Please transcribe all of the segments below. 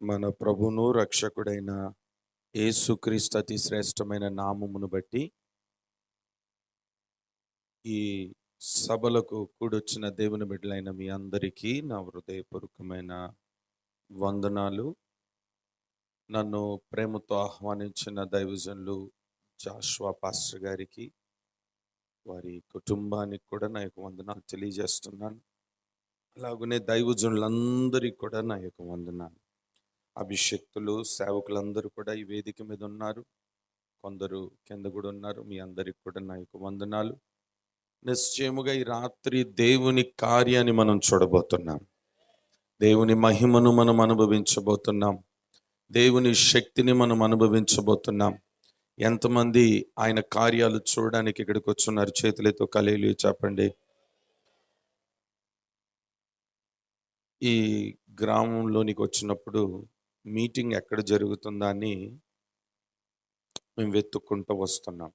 మన ప్రభువును రక్షకుడైన యేసుక్రీస్తు అతి శ్రేష్టమైన నామమును బట్టి ఈ సభలకు కూడొచ్చిన దేవుని బిడ్డలైన మీ అందరికీ నా హృదయపూర్వకమైన వందనాలు. నన్ను ప్రేమతో ఆహ్వానించిన దైవజనులు జాషువా పాస్టర్ గారికి, వారి కుటుంబానికి కూడా నా యొక్క వందనాలు తెలియజేస్తున్నాను. అలాగనే దైవజనులందరికీ కూడా నా యొక్క వందనాలు. అభిషక్తులు, సేవకులందరూ కూడా ఈ వేదిక మీద ఉన్నారు, కొందరు కింద కూడా ఉన్నారు. మీ అందరికి కూడా నా యొక్క వందనాలు. నిశ్చయముగా ఈ రాత్రి దేవుని కార్యాన్ని మనం చూడబోతున్నాం. దేవుని మహిమను మనం అనుభవించబోతున్నాం. దేవుని శక్తిని మనం అనుభవించబోతున్నాం. ఎంతమంది ఆయన కార్యాలు చూడడానికి ఇక్కడికి వచ్చున్నారు? చేతులతో కలేలు చెప్పండి. ఈ గ్రామంలోనికి వచ్చినప్పుడు మీటింగ్ ఎక్కడ జరుగుతుందా అని మేము వెతుక్కుంటూ వస్తున్నాం.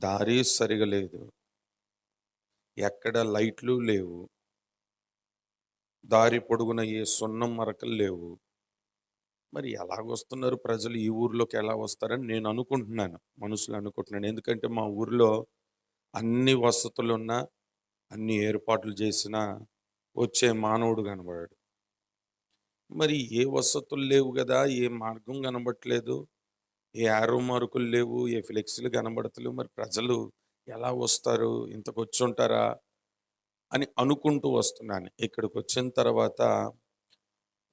దారి సరిగా లేదు, ఎక్కడ లైట్లు లేవు, దారి పొడుగున ఏ సున్నం మరకలు లేవు. మరి ఎలాగొస్తున్నారు ప్రజలు, ఈ ఊర్లోకి ఎలా వస్తారని నేను అనుకుంటున్నాను, మనసులో అనుకుంటున్నాను. ఎందుకంటే మా ఊర్లో అన్ని వసతులు ఉన్నా, అన్ని ఏర్పాట్లు చేసినా వచ్చే మానవుడు కనబడాడు. మరి ఏ వసతులు లేవు కదా, ఏ మార్గం కనబడట్లేదు, ఏ ఆరో మార్కులు లేవు, ఏ ఫ్లెక్సీలు కనబడతలేవు. మరి ప్రజలు ఎలా వస్తారు, ఇంతకు వచ్చి ఉంటారా అని అనుకుంటూ వస్తున్నాను. ఇక్కడికి వచ్చిన తర్వాత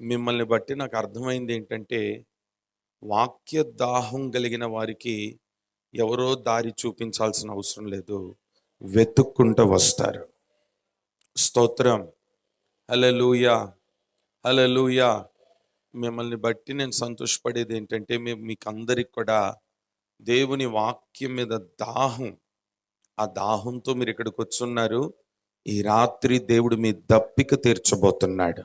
మిమ్మల్ని బట్టి నాకు అర్థమైంది ఏంటంటే, వాక్య దాహం కలిగిన వారికి ఎవరో దారి చూపించాల్సిన అవసరం లేదు, వెతుక్కుంటూ వస్తారు. స్తోత్రం, హల్లెలూయా, హల్లెలూయా. మిమ్మల్ని బట్టి నేను సంతోషపడేది ఏంటంటే, మీకు అందరికి కూడా దేవుని వాక్యం మీద దాహం, ఆ దాహంతో మీరు ఇక్కడికి వచ్చున్నారు. ఈ రాత్రి దేవుడు మీ దప్పిక తీర్చబోతున్నాడు,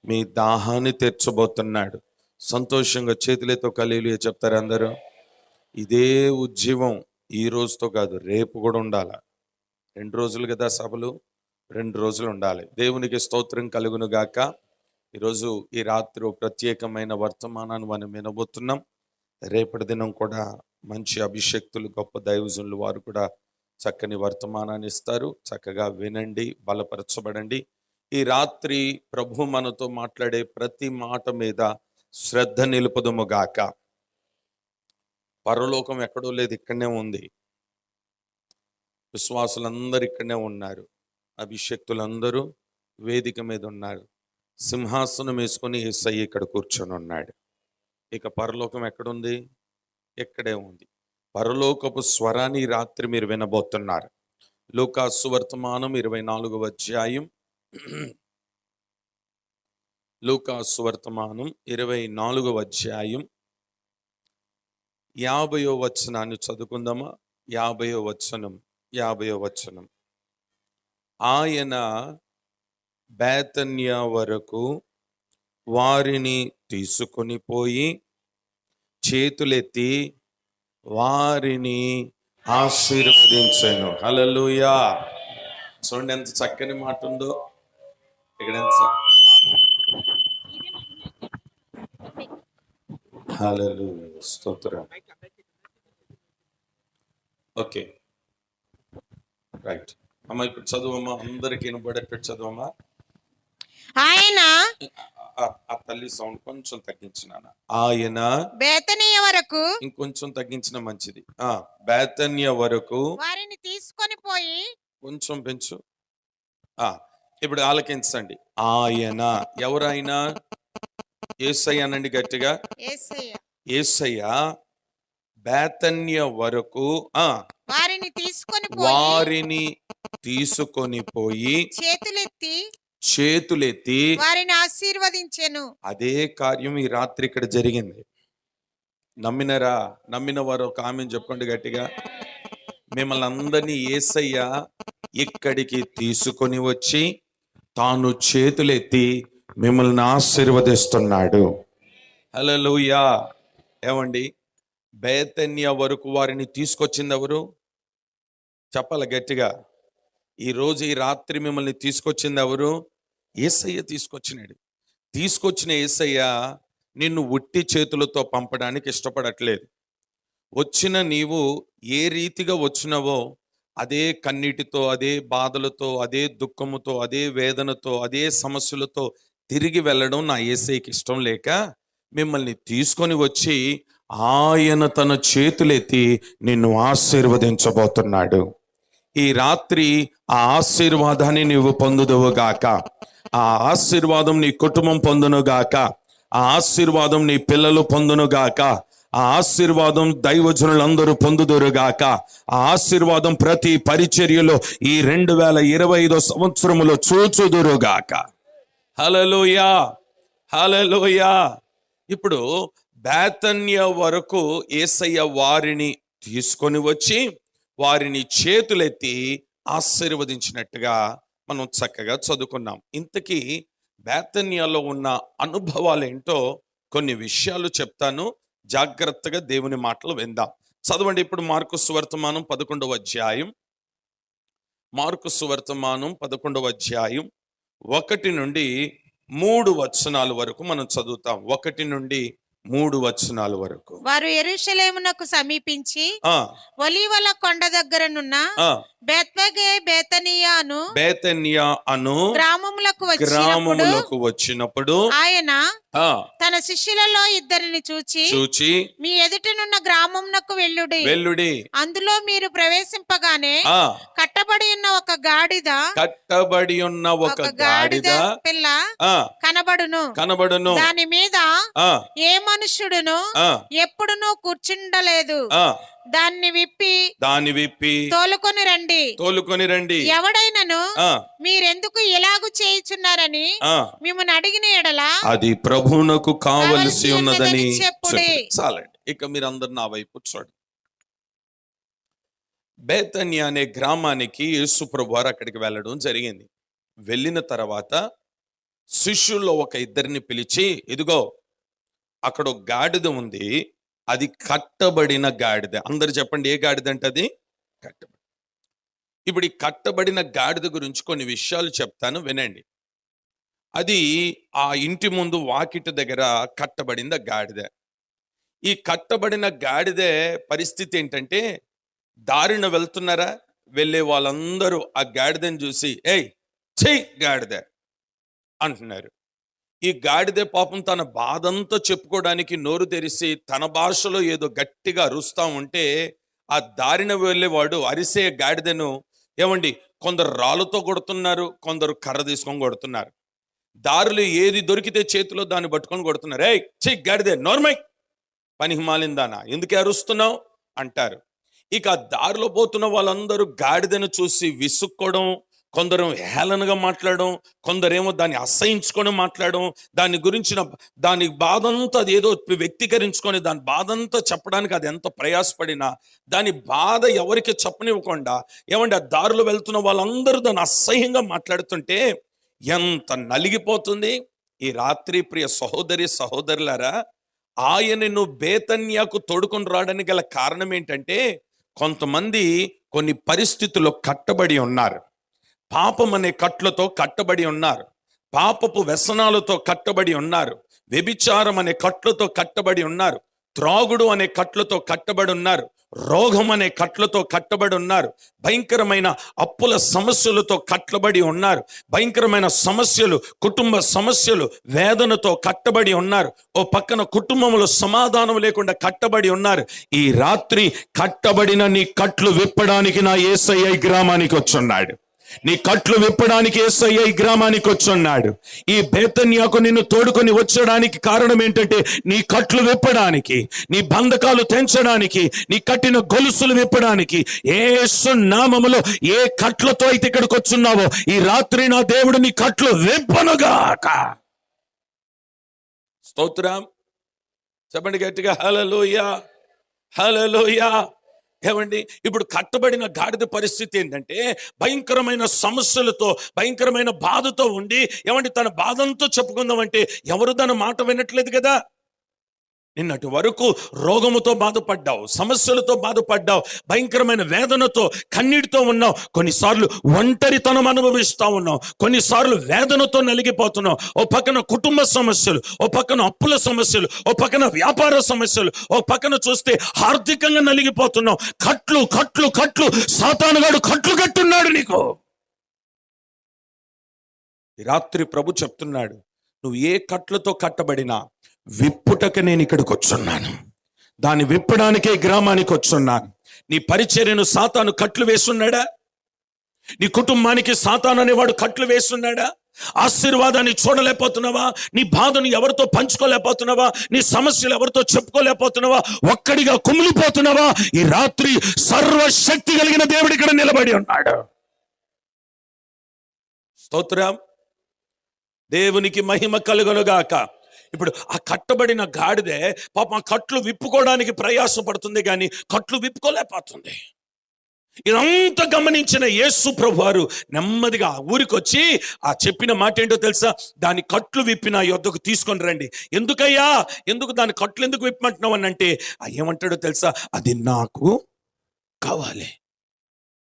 మీ దాహాన్ని తీర్చబోతున్నాడు. సంతోషంగా చేతులతో హల్లెలూయా చెప్తారు అందరూ. ఇదే ఉజ్జీవం ఈ రోజుతో కాదు, రేపు కూడా ఉండాలి. 2 రోజులు కదా సభలు, 2 రోజులు ఉండాలి. దేవునికి స్తోత్రం కలుగును గాక. ఈరోజు ఈ రాత్రి ప్రత్యేకమైన వర్తమానాన్ని మనం వినబోతున్నాం. రేపటి దినం కూడా మంచి అభిషక్తులు, గొప్ప దైవజనులు వారు కూడా చక్కని వర్తమానాన్ని ఇస్తారు. చక్కగా వినండి, బలపరచబడండి. ఈ రాత్రి ప్రభు మనతో మాట్లాడే ప్రతి మాట మీద శ్రద్ధ నిలుపుదము గాక. పరలోకం ఎక్కడో లేదు, ఇక్కడనే ఉంది. విశ్వాసులందరూ ఇక్కడనే ఉన్నారు. అభిషక్తులందరూ వేదిక మీద ఉన్నారు. సింహాసనం వేసుకొని యేసయ్య ఇక్కడ కూర్చొని ఉన్నాడు. ఇక పరలోకం ఎక్కడుంది? ఎక్కడే ఉంది. పరలోకపు స్వరాన్ని రాత్రి మీరు వినబోతున్నారు. లూకా సువర్తమానం 24వ అధ్యాయం, లూకా సువర్తమానం 24వ అధ్యాయం 50వ వచనాన్ని చదువుకుందామా? 50వ వచనం. ఆయన బేతన్య వరకు వారిని తీసుకొని పోయి చేతులెత్తి వారిని ఆశీర్వదించెను. హల్లెలూయా. చూడండి ఎంత చక్కని మాట ఉందో ఇక్కడ. హల్లెలూయా, స్తోత్రం. ఓకే, రైట్ అమ్మా. ఇప్పుడు చదువమ్మా, అందరికి వినబడేటట్టు చదువమ్మా. ఆయన ఆ తల్లి సౌండ్ కొంచెం తగ్గించినాను. ఆయన బేతనీయ వరకు, ఇంకొంచెం తగ్గించిన మంచిది. బేతన్య వరకు వారిని తీసుకొని పోయి, కొంచెం పెంచు. ఇప్పుడు ఆలకించండి. ఆయన ఎవరైనా? యేసయ్య అనండి గట్టిగా. యేసయ్య బేతన్య వరకు వారిని తీసుకొని పోయి చేతులెత్తి వారిని ఆశీర్వదించెను. అదే కార్యం ఈ రాత్రి ఇక్కడ జరిగింది. నమ్మినరా? నమ్మిన వారు ఒక ఆమె చెప్పండి గట్టిగా. మిమ్మల్ని అందరినీ యేసయ్య ఇక్కడికి తీసుకొని వచ్చి తాను చేతులెత్తి మిమ్మల్ని ఆశీర్వదిస్తున్నాడు. హల్లెలూయా. ఏమండి, బేతన్య వరకు వారిని తీసుకొచ్చింది ఎవరు? చెప్పాలి గట్టిగా. ఈరోజు ఈ రాత్రి మిమ్మల్ని తీసుకొచ్చింది ఎవరు? యేసయ్య తీసుకొచ్చినాడు. తీసుకొచ్చిన యేసయ్య నిన్ను ఉట్టి చేతులతో పంపడానికి ఇష్టపడట్లేదు. వచ్చిన నీవు ఏ రీతిగా వచ్చినావో అదే కన్నీటితో, అదే బాధలతో, అదే దుఃఖముతో, అదే వేదనతో, అదే సమస్యలతో తిరిగి వెళ్ళడం నా యేసయ్యకి ఇష్టం లేక మిమ్మల్ని తీసుకొని వచ్చి ఆయన తన చేతులెత్తి నిన్ను ఆశీర్వదించబోతున్నాడు. ఈ రాత్రి ఆ ఆశీర్వాదాన్ని నీవు పొందుదువుగాక. ఆ ఆశీర్వాదం నీ కుటుంబం పొందునుగాక. ఆ ఆశీర్వాదం నీ పిల్లలు పొందునుగాక. ఆ ఆశీర్వాదం దైవజనులందరూ పొందుదురుగాక. ఆ ఆశీర్వాదం ప్రతి పరిచర్యలో ఈ 2025 సంవత్సరములో చూచుదురుగాక. హల్లెలూయా, హల్లెలూయా. ఇప్పుడు బేతన్య వరకు యేసయ్య వారిని తీసుకొని వచ్చి వారిని చేతులెత్తి ఆశీర్వదించినట్టుగా మనం చక్కగా చదువుకున్నాం. ఇంతకీ బేతన్యాలో ఉన్న అనుభవాలు ఏంటో కొన్ని విషయాలు చెప్తాను. జాగ్రత్తగా దేవుని మాటలు విందాం. చదవండి ఇప్పుడు మార్కు సువర్తమానం 11వ అధ్యాయం. మార్కు సువర్తమానం 11వ అధ్యాయం 1 నుండి 3 వచనాల వరకు మనం చదువుతాం. 1 నుండి 3 వచనాల వరకు. వారు యెరూషలేమునకు సమీపించి ఆ ఒలీవల కొండ దగ్గరనున్న ఆ బేత్ఫగే బేతనియా బేతన్యా అను గ్రామములకు వచ్చినప్పుడు గ్రామములకు వచ్చినప్పుడు ఆయన ఆ తన శిష్యులలో ఇద్దరిని చూచి మీ మీ ఎదుటనున్న గ్రామమునకు వెల్లుడి అందులో మీరు ప్రవేశింపగానే ఆ కట్టబడి ఉన్న ఒక గాడిద కట్టబడి ఉన్న ఒక గాడిద పిల్ల ఆ కనబడును దాని మీద ఆ ఏ మనుష్యుడును ఆ ఎప్పుడునూ కూర్చుండలేదు. ఆ దాన్ని విప్పి తోలుకొని రండి. ఎవడైనను ఆ మీరెందుకు ఇలాగు చేయుచున్నారని ఆ మిమ్మల్ని అడిగిన ఎడల అది ప్రభువునకు కావలసి ఉన్నదని చెప్పుడి. చాలండి. ఇక మీరు అందరు నా వైపు చూడండి. బేతన్య అనే గ్రామానికి యేసు ప్రభు వారు అక్కడికి వెళ్ళడం జరిగింది. వెళ్ళిన తర్వాత శిష్యుల్లో ఒక ఇద్దరిని పిలిచి, ఇదిగో అక్కడ ఒక గాడిద ఉంది, అది కట్టబడిన గాడిద. అందరు చెప్పండి, ఏ గాడిద అంటే అది? కట్టబడి. ఇప్పుడు ఈ కట్టబడిన గాడిద గురించి కొన్ని విషయాలు చెప్తాను, వినండి. అది ఆ ఇంటి ముందు వాకిటి దగ్గర కట్టబడింది గాడిద. ఈ కట్టబడిన గాడిదే పరిస్థితి ఏంటంటే, దారిన వెళ్తున్నారా, వెళ్ళే వాళ్ళందరూ ఆ గాడిదని చూసి ఏయ్ చెయ్యి గాడిద అంటున్నారు. ఈ గాడిదే పాపం తన బాధంతా చెప్పుకోవడానికి నోరు తెరిసి తన భాషలో ఏదో గట్టిగా అరుస్తా ఉంటే ఆ దారిన వెళ్ళేవాడు అరిసే గాడిదను ఏమండి కొందరు రాళ్ళతో కొడుతున్నారు, కొందరు కర్ర తీసుకొని కొడుతున్నారు. దారిలో ఏది దొరికితే చేతిలో దాన్ని పట్టుకొని కొడుతున్నారు. ఏయ్ చెయ్యి గాడిదే, నోర్మై, పనికి మాలిందానా, ఎందుకే అరుస్తున్నావు అంటారు. ఇక దారిలో పోతున్న వాళ్ళందరూ గాడిదను చూసి విసుక్కోవడం, కొందరు హేళనగా మాట్లాడడం, కొందరేమో దాన్ని అసహించుకొని మాట్లాడడం, దాని గురించిన దాని బాధంతా అది ఏదో వ్యక్తీకరించుకొని దాని బాధంతా చెప్పడానికి అది ఎంత ప్రయాసపడినా దాని బాధ ఎవరికి చెప్పనివ్వకుండా ఏమంటే ఆ దారిలో వెళ్తున్న వాళ్ళందరూ దాన్ని అసహ్యంగా మాట్లాడుతుంటే ఎంత నలిగిపోతుంది. ఈ రాత్రి ప్రియ సహోదరి సహోదరులారా, ఆయనను బేతన్యాకు తోడుకొని రావడానికి గల కారణం ఏంటంటే, కొంతమంది కొన్ని పరిస్థితుల్లో కట్టబడి ఉన్నారు. పాపం అనే కట్లతో కట్టబడి ఉన్నారు. పాపపు వ్యసనాలతో కట్టబడి ఉన్నారు. వ్యభిచారం అనే కట్లతో కట్టబడి ఉన్నారు. త్రాగుడు అనే కట్లతో కట్టబడి ఉన్నారు. రోగం అనే కట్లతో కట్టబడి ఉన్నారు. భయంకరమైన అప్పుల సమస్యలతో కట్టబడి ఉన్నారు. భయంకరమైన సమస్యలు, కుటుంబ సమస్యలు, వేదనతో కట్టబడి ఉన్నారు. ఓ పక్కన కుటుంబంలో సమాధానం లేకుండా కట్టబడి ఉన్నారు. ఈ రాత్రి కట్టబడిన నీ కట్లు విప్పడానికి నా యేసయ్య ఈ గ్రామానికి వచ్చున్నాడు. నీ కట్లు విప్పడానికి యేసయ్య ఈ గ్రామానికి వచ్చున్నాడు. ఈ బేతన్యాకు నిన్ను తోడుకొని వచ్చడానికి కారణం ఏంటంటే, నీ కట్లు విప్పడానికి, నీ బంధకాలు తెంచడానికి, నీ కట్టిన గొలుసులు విప్పడానికి. యేసు నామములో ఏ కట్లతో అయితే ఇక్కడికి వచ్చున్నావో ఈ రాత్రి నా దేవుడు నీ కట్లు విప్పనుగాక. స్తోత్రం. చెప్పండి గట్టిగా, హల్లెలూయా, హల్లెలూయా. ఏమండి, ఇప్పుడు కట్టబడిన గాడిద పరిస్థితి ఏంటంటే, భయంకరమైన సమస్యలతో, భయంకరమైన బాధతో ఉండి ఏమండి తన బాధంతో చెప్పుకుందామంటే ఎవరు తన మాట వినట్లేదు కదా. నిన్నటి వరకు రోగముతో బాధపడ్డావు, సమస్యలతో బాధపడ్డావు, భయంకరమైన వేదనతో కన్నీటితో ఉన్నావు. కొన్నిసార్లు ఒంటరితనం అనుభవిస్తూ ఉన్నావు, కొన్నిసార్లు వేదనతో నలిగిపోతున్నావు. ఓ పక్కన కుటుంబ సమస్యలు, ఓ పక్కన అప్పుల సమస్యలు, ఓ పక్కన వ్యాపార సమస్యలు, ఓ పక్కన చూస్తే ఆర్థికంగా నలిగిపోతున్నావు. కట్లు కట్లు కట్లు, సాతానుగాడు కట్లు కట్టున్నాడు నీకు. ఈ రాత్రి ప్రభు చెప్తున్నాడు, నువ్వు ఏ కట్లతో కట్టబడినా విప్పుటకు నేను ఇక్కడికి వచ్చున్నాను, దాన్ని విప్పడానికే గ్రామానికి వచ్చున్నాను. నీ పరిచర్యను సాతాను కట్లు వేస్తున్నాడా? నీ కుటుంబానికి సాతాను అనేవాడు కట్లు వేస్తున్నాడా? ఆశీర్వాదాన్ని చూడలేకపోతున్నావా? నీ బాధను ఎవరితో పంచుకోలేకపోతున్నావా? నీ సమస్యలు ఎవరితో చెప్పుకోలేకపోతున్నావా? ఒక్కడిగా కుమిలిపోతున్నావా? ఈ రాత్రి సర్వశక్తి కలిగిన దేవుడు ఇక్కడ నిలబడి ఉన్నాడు. స్తోత్రం, దేవునికి మహిమ కలుగునుగాక. ఇప్పుడు ఆ కట్టబడిన గాడిదే పాపం ఆ కట్లు విప్పుకోవడానికి ప్రయాసపడుతుంది, కానీ కట్లు విప్పుకోలేకపోతుంది. ఇదంతా గమనించిన యేసు ప్రభువారు నెమ్మదిగా ఊరికి వచ్చి ఆ చెప్పిన మాట ఏంటో తెలుసా? దాని కట్లు విప్పి నా యొద్దకు తీసుకొని రండి. ఎందుకయ్యా, ఎందుకు దాని కట్లు ఎందుకు విప్పమంటున్నావు అని అంటే, ఏమంటాడో తెలుసా? అది నాకు కావాలి,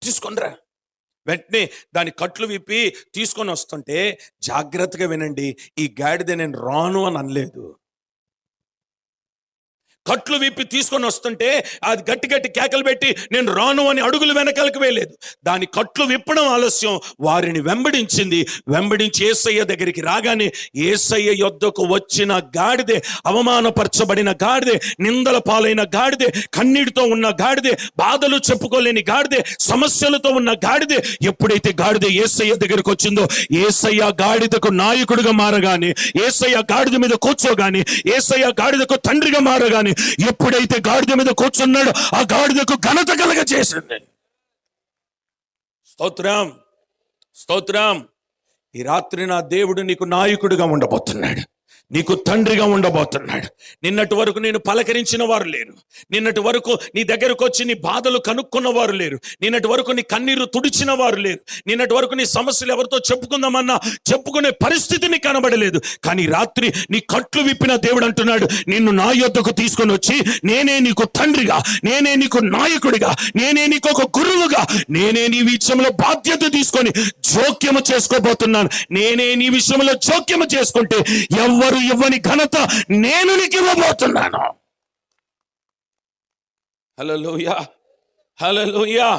తీసుకొని రా. వెంటనే దాని కట్లు విప్పి తీసుకొని వస్తుంటే, జాగ్రత్తగా వినండి, ఈ గాడిద నేను రాను అని అనలేదు. కట్లు విప్పి తీసుకొని వస్తుంటే అది గట్టి గట్టి కేకలు పెట్టి నేను రాను అని అడుగులు వెనకాలకు వేయలేదు. దాని కట్లు విప్పడం ఆలస్యం, వారిని వెంబడించింది. వెంబడించి యేసయ్య దగ్గరికి రాగానే యేసయ్య యొద్దకు వచ్చిన గాడిదే, అవమానపరచబడిన గాడిదే, నిందల పాలైన గాడిదే, కన్నీటితో ఉన్న గాడిదే, బాధలు చెప్పుకోలేని గాడిదే, సమస్యలతో ఉన్న గాడిదే. ఎప్పుడైతే గాడిద యేసయ్య దగ్గరికి వచ్చిందో, యేసయ్య గాడిదకు నాయకుడిగా మారగానే, యేసయ్య గాడిద మీద కూర్చోగానే, యేసయ్య గాడిదకు తండ్రిగా మారగానే, ఎప్పుడైతే గాడిద మీద కూర్చున్నాడో ఆ గాడిదకు ఘనత కలగ చేసింది. స్తోత్రం, స్తోత్రం. ఈ రాత్రి నా దేవుడు నీకు నాయకుడిగా ఉండబోతున్నాడు, నీకు తండ్రిగా ఉండబోతున్నాడు. నిన్నటి వరకు నేను పలకరించిన వారు లేరు, నిన్నటి వరకు నీ దగ్గరకు వచ్చి నీ బాధలు కనుక్కున్న వారు లేరు, నిన్నటి వరకు నీ కన్నీరు తుడిచిన వారు లేరు, నిన్నటి వరకు నీ సమస్యలు ఎవరితో చెప్పుకుందామన్నా చెప్పుకునే పరిస్థితి నీకు కనబడలేదు. కానీ రాత్రి నీ కట్లు విప్పిన దేవుడు అంటున్నాడు, నిన్ను నా యొద్దకు తీసుకొని వచ్చి నేనే నీకు తండ్రిగా, నేనే నీకు నాయకుడిగా, నేనే నీకు ఒక గురువుగా, నేనే నీ విషయంలో బాధ్యత తీసుకొని జోక్యము చేసుకోబోతున్నాను. నేనే నీ విషయంలో జోక్యము చేసుకుంటే ఎవరు ఇవ్వని ఘనత నేను నీకు ఇవ్వబోతున్నాను. హల్లెలూయా, హల్లెలూయా.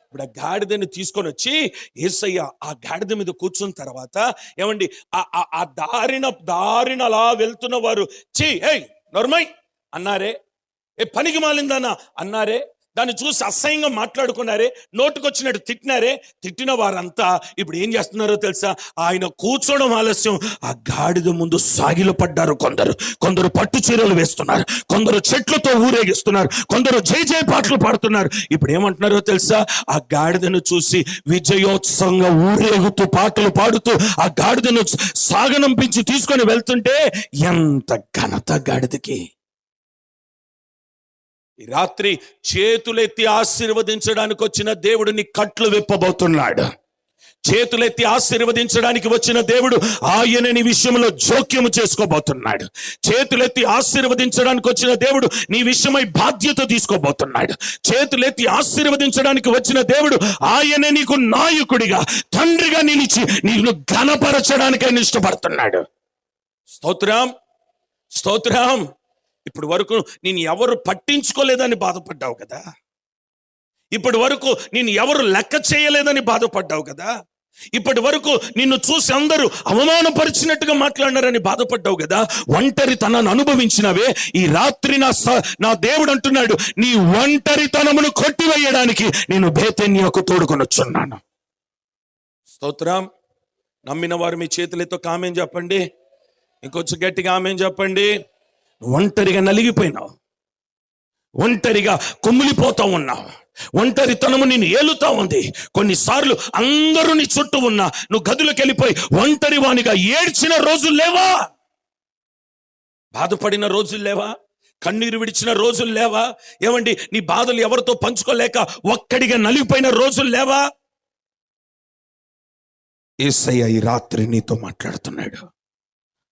ఇప్పుడు ఆ గాడిదని తీసుకొని వచ్చి యేసయ్య ఆ గాడిద మీద కూర్చున్న తర్వాత ఏమండి, ఆ దారిన అలా వెళ్తున్న వారు చీ ఏయ్ నోర్మై అన్నారే, పనికి మాలిందన్నా అన్నారే, దాన్ని చూసి అసహ్యంగా మాట్లాడుకున్నారే, నోటుకొచ్చినట్టు తిట్టినారే. తిట్టిన వారంతా ఇప్పుడు ఏం చేస్తున్నారో తెలుసా? ఆయన కూర్చోవడం ఆలస్యం, ఆ గాడిద ముందు సాగిలు పడ్డారు. కొందరు పట్టు చీరలు వేస్తున్నారు, కొందరు చెట్లతో ఊరేగిస్తున్నారు, కొందరు జై జై పాటలు పాడుతున్నారు. ఇప్పుడు ఏమంటున్నారో తెలుసా? ఆ గాడిదను చూసి విజయోత్సవంగా ఊరేగుతూ పాటలు పాడుతూ ఆ గాడిదను సాగనంపించి తీసుకొని వెళ్తుంటే ఎంత ఘనత గాడిదకి. ఈ రాత్రి చేతులెత్తి ఆశీర్వదించడానికి వచ్చిన దేవుడు నీ కట్లు విప్పబోతున్నాడు. చేతులెత్తి ఆశీర్వదించడానికి వచ్చిన దేవుడు ఆయన నీ విషయంలో జోక్యము చేసుకోబోతున్నాడు. చేతులెత్తి ఆశీర్వదించడానికి వచ్చిన దేవుడు నీ విషయమై బాధ్యత తీసుకోబోతున్నాడు. చేతులెత్తి ఆశీర్వదించడానికి వచ్చిన దేవుడు ఆయన నీకు నాయకుడిగా, తండ్రిగా నిలిచి నీకు ఘనపరచడానికి ఆయన ఇష్టపడుతున్నాడు. స్తోత్రం, స్తోత్రం. ఇప్పటి వరకు నేను ఎవరు పట్టించుకోలేదని బాధపడ్డావు కదా, ఇప్పటి వరకు నేను ఎవరు లెక్క చేయలేదని బాధపడ్డావు కదా, ఇప్పటి వరకు నిన్ను చూసి అందరూ అవమానపరిచినట్టుగా మాట్లాడినారని బాధపడ్డావు కదా, ఒంటరితనాన్ని అనుభవించినవే. ఈ రాత్రి నా దేవుడు అంటున్నాడు, నీ ఒంటరితనమును కొట్టివేయడానికి నేను బేతేన్యాకు తోడుకొని వచ్చున్నాను. స్తోత్రం. నమ్మిన వారు మీ చేతులతో ఆమేన్ చెప్పండి, ఇంకొంచెం గట్టిగా ఆమేన్ చెప్పండి. ఒంటరిగా నలిగిపోయినావు, ఒంటరిగా కుమిలిపోతా ఉన్నావు, ఒంటరితనము నిన్ను ఏలుతా ఉంది. కొన్నిసార్లు అందరూ నీ చుట్టూ ఉన్నా నువ్వు గదిలోకి వెళ్ళిపోయి ఒంటరి వానిగా ఏడ్చిన రోజులు లేవా? బాధపడిన రోజులు లేవా? కన్నీరు విడిచిన రోజులు లేవా? ఏమండి, నీ బాధలు ఎవరితో పంచుకోలేక ఒక్కడిగా నలిగిపోయిన రోజులు లేవా? యేసయ్య ఈ రాత్రి నీతో మాట్లాడుతున్నాడు,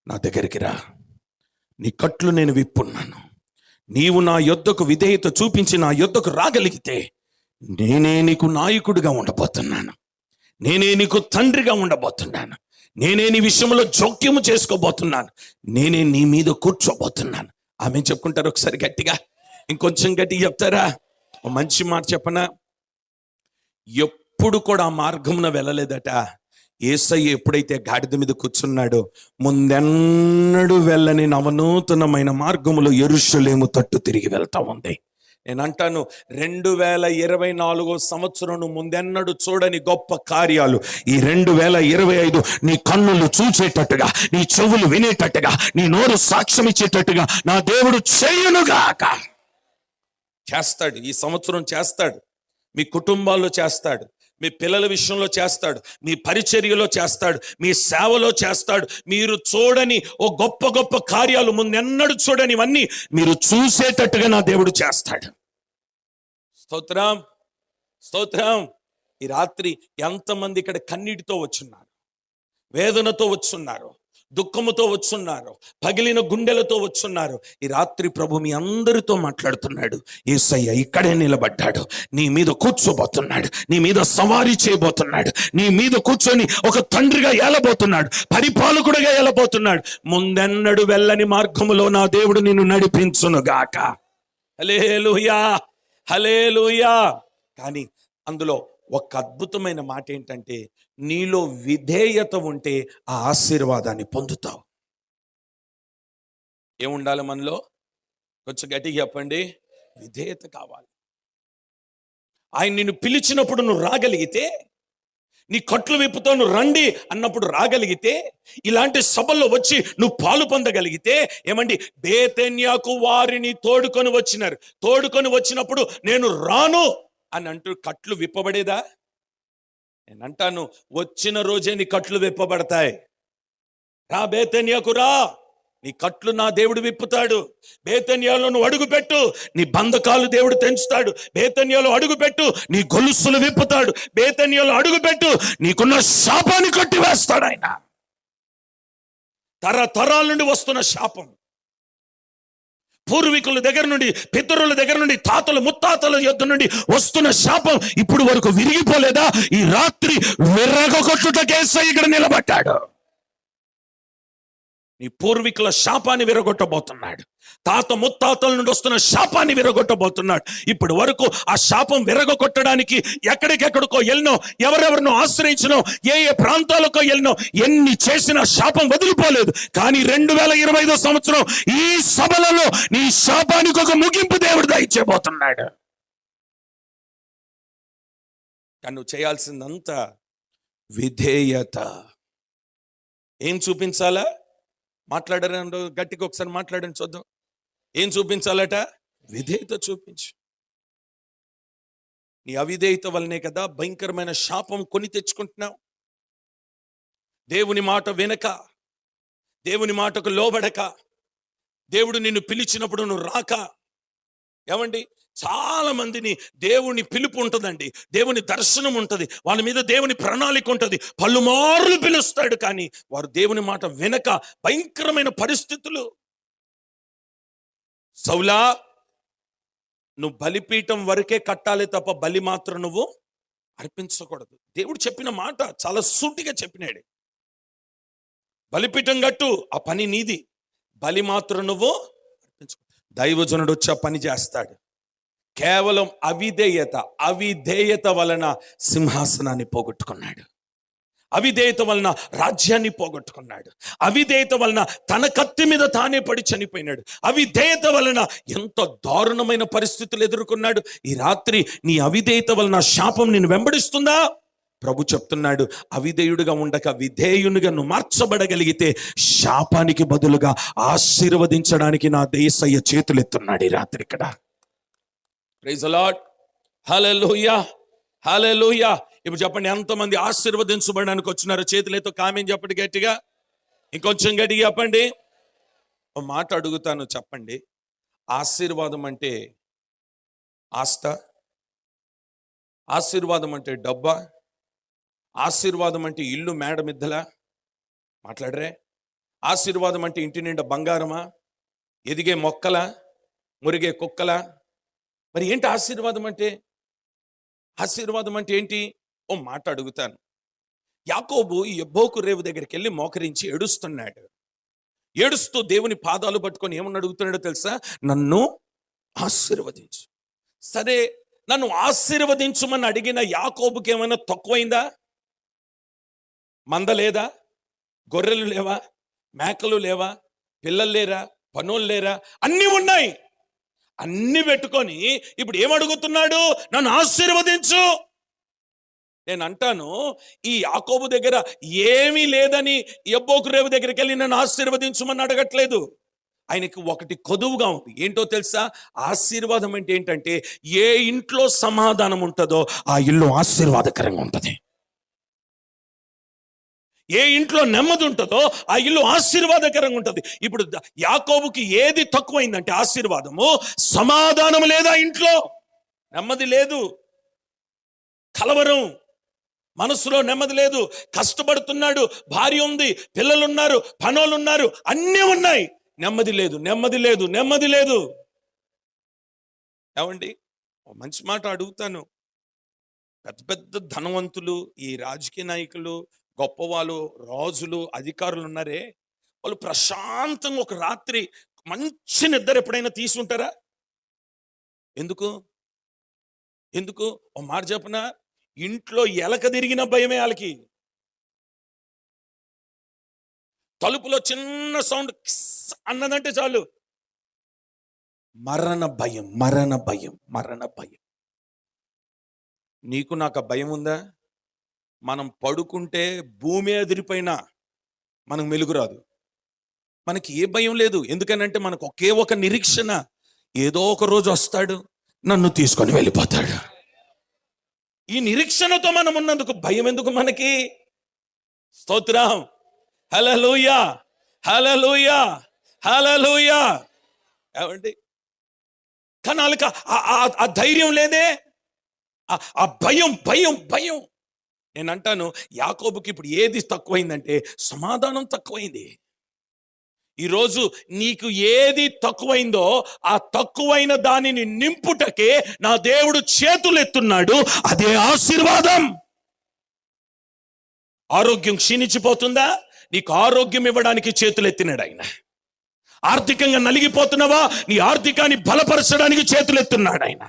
నా దగ్గరికి రా, నీ కట్లు నేను విప్పున్నాను, నీవు నా యొద్దకు విధేయత చూపించి నా యొద్దకు రాగలిగితే నేనే నీకు నాయకుడిగా ఉండబోతున్నాను, నేనే నీకు తండ్రిగా ఉండబోతున్నాను, నేనే నీ విషయంలో జోక్యము చేసుకోబోతున్నాను, నేనే నీ మీద కూర్చోబోతున్నాను. ఆమె చెప్పుకుంటారు ఒకసారి గట్టిగా, ఇంకొంచెం గట్టిగా చెప్తారా? మంచి మాట చెప్పనా? ఎప్పుడు కూడా ఆ మార్గమున వెళ్ళలేదట. యేసయ్య ఎప్పుడైతే గాడిద మీద కూర్చున్నాడో ముందెన్నడూ వెళ్ళని నవనూతనమైన మార్గములో యెరూషలేము తట్టు తిరిగి వెళ్తా ఉంది. నేను అంటాను, 2024 సంవత్సరం ముందెన్నడూ చూడని గొప్ప కార్యాలు ఈ 2025 నీ కన్నులు చూచేటట్టుగా, నీ చెవులు వినేటట్టుగా, నీ నోరు సాక్ష్యం ఇచ్చేటట్టుగా నా దేవుడు చేయునుగాక. చేస్తాడు, ఈ సంవత్సరం చేస్తాడు. మీ కుటుంబాల్లో చేస్తాడు, మీ పిల్లల విషయంలో చేస్తాడు, మీ పరిచర్యలో చేస్తాడు, మీ సేవలో చేస్తాడు. మీరు చూడని ఓ గొప్ప గొప్ప కార్యాలు, ముందెన్నడూ చూడనివన్నీ మీరు చూసేటట్టుగా నా దేవుడు చేస్తాడు. స్తోత్రం, స్తోత్రం. ఈ రాత్రి ఎంతమంది ఇక్కడ కన్నీటితో వచ్చున్నారు, వేదనతో వచ్చున్నారు, దుఃఖముతో వచ్చున్నారు, పగిలిన గుండెలతో వచ్చున్నారు. ఈ రాత్రి ప్రభు మీ అందరితో మాట్లాడుతున్నాడు. యేసయ్య ఇక్కడే నిలబడ్డాడు, నీ మీద కూర్చోబోతున్నాడు, నీ మీద సవారీ చేయబోతున్నాడు, నీ మీద కూర్చొని ఒక తండ్రిగా ఏలబోతున్నాడు, పరిపాలకుడిగా ఏలబోతున్నాడు. ముందెన్నడు వెళ్ళని మార్గములో నా దేవుడు నిన్ను నడిపించునుగాక. హల్లెలూయా, హల్లెలూయా. కానీ అందులో ఒక అద్భుతమైన మాట ఏంటంటే, నీలో విధేయత ఉంటే ఆ ఆశీర్వాదాన్ని పొందుతావు. ఏముండాలి మనలో? కొంచెం గట్టిగా చెప్పండి. విధేయత కావాలి. ఆయన నిన్ను పిలిచినప్పుడు నువ్వు రాగలిగితే, నీ కట్లు విప్పుతో నువ్వు రండి అన్నప్పుడు రాగలిగితే, ఇలాంటి సభల్లో వచ్చి నువ్వు పాలు పొందగలిగితే, ఏమండి, బేతేన్యాకు వారిని తోడుకొని వచ్చినప్పుడు నేను రాను అని అంటూ కట్లు విప్పబడేదా? నేను అంటాను, వచ్చిన రోజే నీ కట్లు విప్పబడతాయి. రా బేతేన్యాకు రా, నీ కట్లు నా దేవుడు విప్పుతాడు. బేతేన్యాలో నువ్వు అడుగుపెట్టు, నీ బంధకాలు దేవుడు తెంచుతాడు. బేతేన్యాలో అడుగుపెట్టు, నీ గొలుసులు విప్పుతాడు. బేతేన్యాలో అడుగుపెట్టు, నీకున్న శాపాన్ని కొట్టివేస్తాడు ఆయన. తరతరాల నుండి వస్తున్న శాపం, పూర్వీకుల దగ్గర నుండి, పితరుల దగ్గర నుండి, తాతల ముత్తాతల యొద్ద నుండి వస్తున్న శాపం ఇప్పుడు వరకు విరిగిపోలేదా? ఈ రాత్రి విరగొట్టుటకేసై ఇక్కడ నిలబడ్డాడు. నీ పూర్వీకుల శాపాన్ని విరగొట్టబోతున్నాడు. తాత ముత్తాతల నుండి వస్తున్న శాపాన్ని విరగొట్టబోతున్నాడు. ఇప్పటి వరకు ఆ శాపం విరగొట్టడానికి ఎక్కడికెక్కడికో వెళ్ళినో, ఎవరెవరినో ఆశ్రయించినో, ఏ ఏ ప్రాంతాలకో వెళ్ళినో, ఎన్ని చేసిన శాపం వదిలిపోలేదు. కానీ 2025 సంవత్సరం ఈ సభలలో నీ శాపానికి ఒక ముగింపు దేవుడు దయచేయబోతున్నాడు. కానీ నువ్వు చేయాల్సిందంతా విధేయత. ఏం చూపించాలా? మాట్లాడారు గట్టిగా, ఒకసారి మాట్లాడండి చూద్దాం. ఏం చూపించాలట? విధేయత చూపించు. నీ అవిధేయత వల్లనే కదా భయంకరమైన శాపం కొని తెచ్చుకుంటున్నావు. దేవుని మాట వినక, దేవుని మాటకు లోబడక, దేవుడు నిన్ను పిలిచినప్పుడు నువ్వు రాక. ఏమండి, చాలా మందిని దేవుని పిలుపు ఉంటుందండి, దేవుని దర్శనం ఉంటుంది, వాళ్ళ మీద దేవుని ప్రణాళిక ఉంటుంది, పలుమార్లు పిలుస్తాడు, కానీ వారు దేవుని మాట వినక భయంకరమైన పరిస్థితులు. సౌలా, నువ్వు బలిపీఠం వరకే కట్టాలి తప్ప బలి మాత్రం నువ్వు అర్పించకూడదు. దేవుడు చెప్పిన మాట చాలా సూటిగా చెప్పినాడు. బలిపీఠం కట్టు, ఆ పని నీది, బలి మాత్రం నువ్వు అర్పించు. దైవజనుడు వచ్చి ఆ పని చేస్తాడు. కేవలం అవిధేయత వలన సింహాసనాన్ని పోగొట్టుకున్నాడు. అవిధేయత వలన రాజ్యాన్ని పోగొట్టుకున్నాడు. అవిధేయత వలన తన కత్తి మీద తానే పడి చనిపోయినాడు. అవిధేయత వలన ఎంత దారుణమైన పరిస్థితులు ఎదుర్కొన్నాడు. ఈ రాత్రి నీ అవిధేయత వలన శాపం నిన్ను వెంబడిస్తుందా? ప్రభు చెప్తున్నాడు, అవిధేయుడిగా ఉండక విధేయునిగా నువ్వు మార్చబడగలిగితే శాపానికి బదులుగా ఆశీర్వదించడానికి నా యేసయ్య చేతులెత్తున్నాడు ఈ రాత్రి ఇక్కడ. Praise the lord. Hallelujah, hallelujah. ఇప్పుడు చెప్పండి, ఎంతమంది ఆశీర్వదించబడడానికి వచ్చినారో చేతులతో కామెంట్ చెప్పండి గట్టిగా. ఇంకొంచెం గట్టిగా చెప్పండి. ఒక మాట అడుగుతాను, చెప్పండి. ఆశీర్వాదం అంటే ఆస్త? ఆశీర్వాదం అంటే డబ్బా? ఆశీర్వాదం అంటే ఇల్లు మేడ మిద్దలా? మాట్లాడరే. ఆశీర్వాదం అంటే ఇంటి నిండా బంగారమా? ఎదిగే మొక్కలా? మురిగే కుక్కల? మరి ఏంటి ఆశీర్వాదం అంటే? ఆశీర్వాదం అంటే ఏంటి? ఓ మాట అడుగుతాను. యాకోబు ఈ యబ్బోకు రేవు దగ్గరికి వెళ్ళి మోకరించి ఏడుస్తున్నాడు. ఏడుస్తూ దేవుని పాదాలు పట్టుకొని ఏమని అడుగుతున్నాడో తెలుసా? నన్ను ఆశీర్వదించు. సరే, నన్ను ఆశీర్వదించుమని అడిగిన యాకోబుకి ఏమైనా తక్కువైందా? మంద లేదా? గొర్రెలు లేవా? మేకలు లేవా? పిల్లలు లేరా? పనులు లేరా? అన్నీ ఉన్నాయి. అన్ని పెట్టుకొని ఇప్పుడు ఏమడుగుతున్నాడు? నన్ను ఆశీర్వదించు. నేను అంటాను, ఈ యాకోబు దగ్గర ఏమీ లేదని యబ్బోకు రేవు దగ్గరికి వెళ్ళి నన్ను ఆశీర్వదించుమని అడగట్లేదు. ఆయనకి ఒకటి కొదువుగా ఉంది. ఏంటో తెలుసా? ఆశీర్వాదం అంటే ఏంటంటే, ఏ ఇంట్లో సమాధానం ఉంటుందో ఆ ఇల్లు ఆశీర్వాదకరంగా ఉంటుంది. ఏ ఇంట్లో నెమ్మది ఉంటుందో ఆ ఇల్లు ఆశీర్వాదకరంగా ఉంటుంది. ఇప్పుడు యాకోబుకి ఏది తక్కువైందంటే ఆశీర్వాదము. సమాధానం లేదా ఇంట్లో, నెమ్మది లేదు, కలవరం, మనసులో నెమ్మది లేదు, కష్టపడుతున్నాడు, భార్య ఉంది, పిల్లలున్నారు, పనులున్నారు, అన్నీ ఉన్నాయి, నెమ్మది లేదు, నెమ్మది లేదు, నెమ్మది లేదు. ఏమండి, మంచి మాట అడుగుతాను. పెద్ద పెద్ద ధనవంతులు, ఈ రాజకీయ నాయకులు, గొప్పవాళ్ళు, రాజులు, అధికారులు ఉన్నారే, వాళ్ళు ప్రశాంతంగా ఒక రాత్రి మంచి నిద్ర ఎప్పుడైనా తీసుకుంటారా? ఎందుకు? ఎందుకు? ఓ మాట చెప్పనా? ఇంట్లో ఎలక తిరిగిన భయమే వాళ్ళకి. తలుపులో చిన్న సౌండ్ అన్నదంటే చాలు మరణ భయం, మరణ భయం, మరణ భయం. నీకు నాకు ఆ భయం ఉందా? మనం పడుకుంటే భూమి ఎదిరిపోయినా మనకు మెలుగు రాదు. మనకి ఏ భయం లేదు. ఎందుకనంటే మనకు ఒకే ఒక నిరీక్షణ, ఏదో ఒక రోజు వస్తాడు, నన్ను తీసుకొని వెళ్ళిపోతాడు. ఈ నిరీక్షణతో మనం ఉన్నందుకు భయం ఎందుకు మనకి? స్తోత్రం, హల్లెలూయా, హల్లెలూయా, హల్లెలూయా. ఏమండి, కానీ వాళ్ళకి ఆ ధైర్యం లేదే, ఆ భయం, భయం, భయం. నేను అంటాను, యాకోబుకి ఇప్పుడు ఏది తక్కువైందంటే సమాధానం తక్కువైంది. ఈరోజు నీకు ఏది తక్కువైందో ఆ తక్కువైన దానిని నింపుటకే నా దేవుడు చేతులెత్తున్నాడు. అదే ఆశీర్వాదం. ఆరోగ్యం క్షీణించిపోతుందా? నీకు ఆరోగ్యం ఇవ్వడానికి చేతులెత్తినాడు ఆయన. ఆర్థికంగా నలిగిపోతున్నావా? నీ ఆర్థికాన్ని బలపరచడానికి చేతులెత్తున్నాడు ఆయన.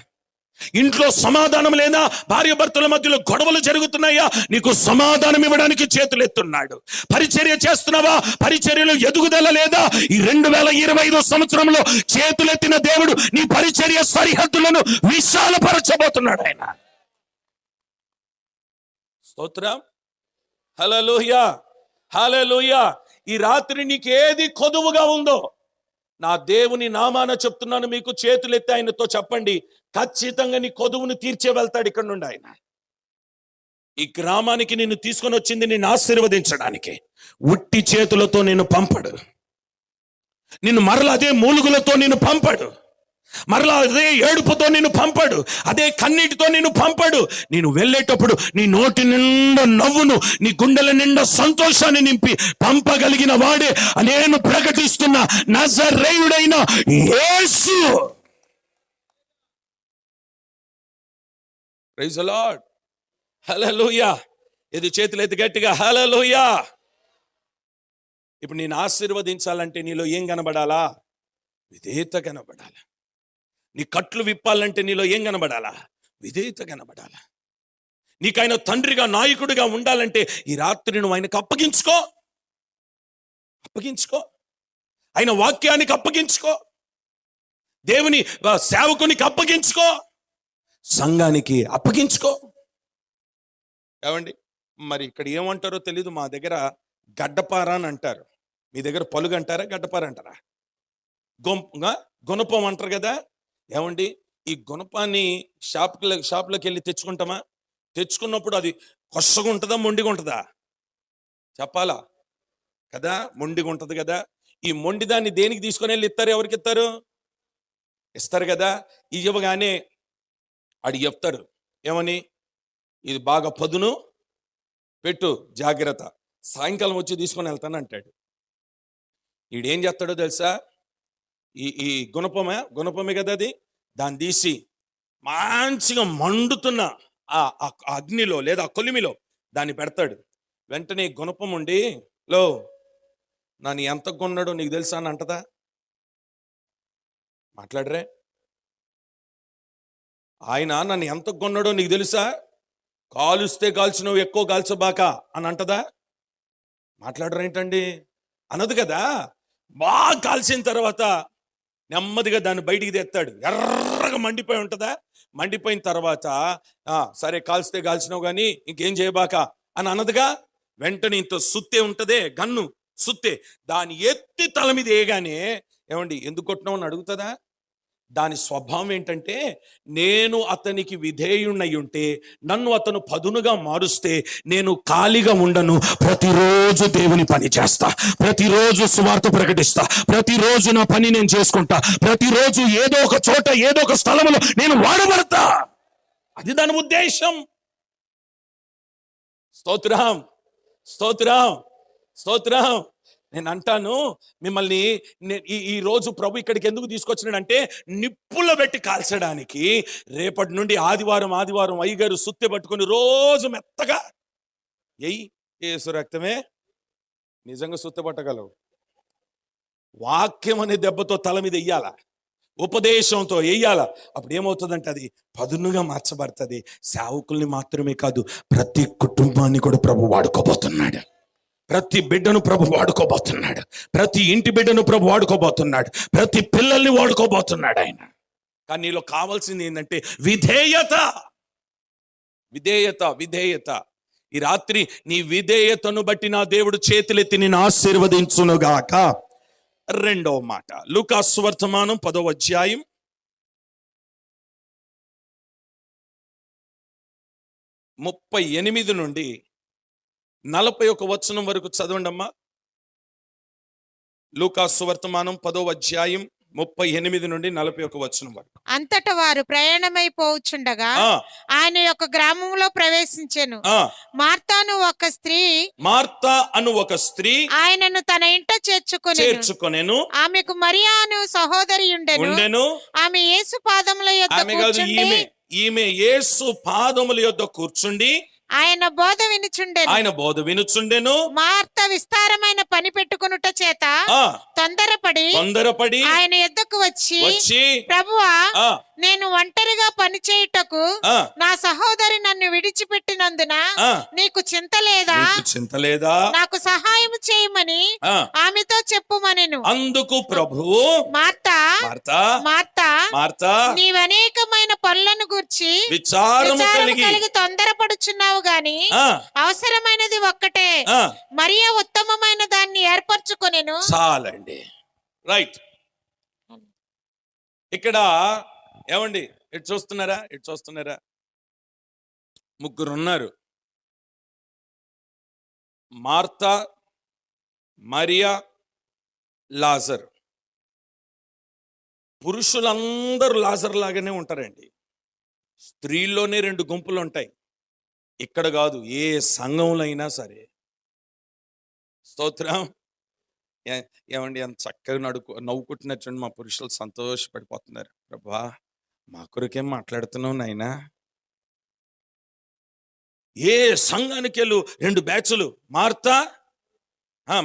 ఇంట్లో సమాధానం లేదా? భార్య భర్తల మధ్యలో గొడవలు జరుగుతున్నాయా? నీకు సమాధానం ఇవ్వడానికి చేతులెత్తున్నాడు. పరిచర్య చేస్తున్నావా? పరిచర్యలో ఎదుగుదల లేదా? ఈ 2025 సంవత్సరంలో చేతులెత్తిన దేవుడు నీ పరిచర్య సరిహద్దులను విశాలపరచబోతున్నాడు ఆయన. స్తోత్రం, హల్లెలూయా, హల్లెలూయా. ఈ రాత్రి నీకేది కొదువుగా ఉందో నా దేవుని నామాన చెప్తున్నాను, మీకు చేతులెత్తి ఆయనతో చెప్పండి, ఖచ్చితంగా నీ కొదువును తీర్చే వెళ్తాడు ఇక్కడ నుండి ఆయన. ఈ గ్రామానికి నిన్ను తీసుకొని వచ్చింది నిన్ను ఆశీర్వదించడానికి. ఉట్టి చేతులతో నిన్ను పంపడు. నిన్ను మరలా అదే మూలుగులతో నిన్ను పంపడు. మరలా అదే ఏడుపుతో నిన్ను పంపడు. అదే కన్నీటితో నిన్ను పంపడు. నేను వెళ్ళేటప్పుడు నీ నోటి నిండా నవ్వును, నీ గుండెల నిండా సంతోషాన్ని నింపి పంపగలిగిన వాడే నేను ప్రకటిస్తున్న నజరేయుడైన యేసు. ప్రైజ్ ది లార్డ్, హల్లెలూయా. ఇది చేతులెత్తి గట్టిగా హల్లెలూయా. ఇప్పుడు నేను ఆశీర్వదించాలంటే నీలో ఏం కనబడాలా? విధేయత కనబడాలా. నీ కట్లు విప్పాలంటే నీలో ఏం కనబడాలా? విధేయత కనబడాలా. నీకైనా తండ్రిగా, నాయకుడిగా ఉండాలంటే ఈ రాత్రి నువ్వు ఆయనకు అప్పగించుకో, అప్పగించుకో. ఆయన వాక్యానికి అప్పగించుకో, దేవుని సేవకునికి అప్పగించుకో, సంఘానికి అప్పగించుకో. ఏమండి, మరి ఇక్కడ ఏమంటారో తెలీదు. మా దగ్గర గడ్డపార అని అంటారు. మీ దగ్గర పలుగు అంటారా, గడ్డపార అంటారా? గుణపం అంటారు కదా. ఏమండి, ఈ గుణపాన్ని షాప్లోకి వెళ్ళి తెచ్చుకుంటామా? తెచ్చుకున్నప్పుడు అది కొత్తగా ఉంటుందా, మొండిగా ఉంటుందా? చెప్పాలా కదా? మొండిగా ఉంటుంది కదా. ఈ మొండి దాన్ని దేనికి తీసుకొని వెళ్ళి ఇస్తారు? ఎవరికి ఇస్తారు? ఇస్తారు కదా. ఇవ్వగానే అడి చెప్తారు ఏమని, ఇది బాగా పదును పెట్టు, జాగ్రత్త, సాయంకాలం వచ్చి తీసుకొని వెళ్తాను అంటాడు. ఈడేం చేస్తాడో తెలుసా? ఈ గుణపమే కదా అది. దాన్ని తీసి మంచిగా మండుతున్న ఆ అగ్నిలో లేదా ఆ కొలిమిలో దాన్ని పెడతాడు. వెంటనే గుణపం ఉండి, లో నన్ను ఎంత కొన్నాడో నీకు తెలుసా అని అంటదా? మాట్లాడరే. ఆయన నన్ను ఎంత కొన్నాడో నీకు తెలుసా, కాలుస్తే కాల్చినవు ఎక్కువ కాల్చబాక అని అంటదా? మాట్లాడరేంటండి? అనదు కదా. బాగా కాల్చిన తర్వాత నెమ్మదిగా దాన్ని బయటికి తెస్తాడు. ఎర్రగా మండిపోయి ఉంటుందా? మండిపోయిన తర్వాత సరే కాల్స్తే కాల్చినావు కానీ ఇంకేం చేయబాక అని అనదుగా. వెంటనే ఇంత సుత్తే ఉంటదే, గన్ను సుత్తే, దాన్ని ఎత్తి తల మీద వేయగానే ఏమండి ఎందుకు కొట్టినావు అని అడుగుతుందా? దాని స్వభావం ఏంటంటే, నేను అతనికి విధేయుణ్ణై ఉంటే, నన్ను అతను పదునుగా మారుస్తే నేను ఖాళీగా ఉండను. ప్రతిరోజు దేవుని పని చేస్తా, ప్రతిరోజు సువార్త ప్రకటిస్తా, ప్రతిరోజు నా పని నేను చేసుకుంటా, ప్రతిరోజు ఏదో ఒక చోట ఏదో ఒక స్థలంలో నేను వాడబడతా. అది దాని ఉద్దేశం. స్తోత్రం, స్తోత్రం, స్తోత్రం. నేను అంటాను మిమ్మల్ని, ఈ రోజు ప్రభు ఇక్కడికి ఎందుకు తీసుకొచ్చినాడంటే నిప్పుల్లో పెట్టి కాల్చడానికి. రేపటి నుండి ఆదివారం అయ్యగారు సుత్తె పట్టుకొని రోజు మెత్తగా యేసు రక్తమే నిజంగా సుత్తె పట్టగలవు. వాక్యం అనే దెబ్బతో తల మీద వెయ్యాల, ఉపదేశంతో వెయ్యాల. అప్పుడు ఏమవుతుందంటే అది పదునుగా మార్చబడుతుంది. సేవకుల్ని మాత్రమే కాదు, ప్రతి కుటుంబాన్ని కూడా ప్రభు వాడుకోబోతున్నాడు. ప్రతి బిడ్డను ప్రభు వాడుకోబోతున్నాడు. ప్రతి ఇంటి బిడ్డను ప్రభు వాడుకోబోతున్నాడు. ప్రతి పిల్లల్ని వాడుకోబోతున్నాడు ఆయన. కానీ నీలో కావాల్సింది ఏంటంటే విధేయత, విధేయత, విధేయత. ఈ రాత్రి నీ విధేయతను బట్టి నా దేవుడు చేతులెత్తి నిన్ను ఆశీర్వదించునుగాక. రెండవ మాట, లూకా సువార్తమానం 10వ అధ్యాయం 38 నుండి 41 వచనం వరకు చదవండి అమ్మా. లూకా సువార్తమానం 10వ అధ్యాయం 38 నుండి 41 వచనం వరకు. అంతట వారు ప్రయాణమైపోవచ్చుండగా ఆయన యొక్క గ్రామంలో ప్రవేశించెను. మార్తాను ఒక స్త్రీ ఆయనను తన ఇంట చేర్చుకొనెను. ఆమెకు మరియా అను సహోదరి ఉండెను. ఆమె యేసు పాదముల యొద్ద కూర్చుండి, ఈమె యేసు పాదముల యొద్ద కూర్చుండి ఆయన బోధ వినుచుండెను. మార్త విస్తారమైన పని పెట్టుకొనుట చేత తొందరపడి ఆయన యొద్దకు వచ్చి, ప్రభువా, నేను ఒంటరిగా పని చేయుటకు నా సహోదరి నన్ను విడిచిపెట్టినందున నీకు చింత లేదా? నాకు సహాయం చేయమని ఆమెతో చెప్పుమనెను. అందుకు ప్రభువు, మార్తా, నీవనేకమైన పనులను గూర్చి విచారము కలిగి తొందరపడుచున్నావు గాని అవసరమైనది ఒక్కటే, మరియా ఉత్తమమైన దాన్ని ఏర్పరచుకొనెను. చాలండి. రైట్. ఇక్కడ ఏమండి ఇటు చూస్తున్నారా? ముగ్గురు ఉన్నారు. మార్తా, మరియా, లాజర్. పురుషులందరూ లాజర్ లాగానే ఉంటారండి. స్త్రీల్లోనే 2 గుంపులు ఉంటాయి. ఇక్కడ కాదు, ఏ సంఘంలో అయినా సరే. స్తోత్రం. ఏమండి ఎంత చక్కగా నవ్వుకుంటున్నట్టు మా పురుషులు సంతోషపడిపోతున్నారు. ప్రభా, మా కొరకేం మాట్లాడుతున్నావు నాయనా? ఏ సంఘానికి వెళ్ళు 2 బ్యాచ్లు. మార్తా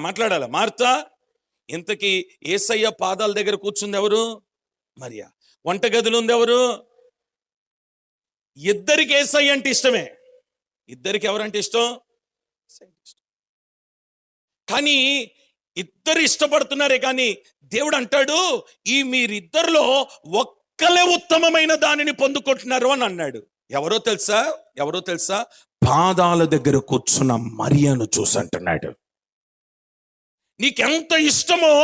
మాట్లాడాల. మార్తా, ఇంతకీ యేసయ్య పాదాల దగ్గర కూర్చుంది ఎవరు? మరియా. వంటగదిలో ఉంది ఎవరు? ఇద్దరికి యేసయ్య అంటే ఇష్టమే. ఇద్దరికి ఎవరంటే ఇష్టం? కానీ ఇద్దరు ఇష్టపడుతున్నారే కానీ దేవుడు అంటాడు, ఈ మీరిద్దరిలో ఒక్కలే ఉత్తమమైన దానిని పొందుకుంటున్నారు అని అన్నాడు. ఎవరో తెలుసా? పాదాల దగ్గర కూర్చున్న మరియను చూసి అంటున్నాడు. నీకెంత ఇష్టమో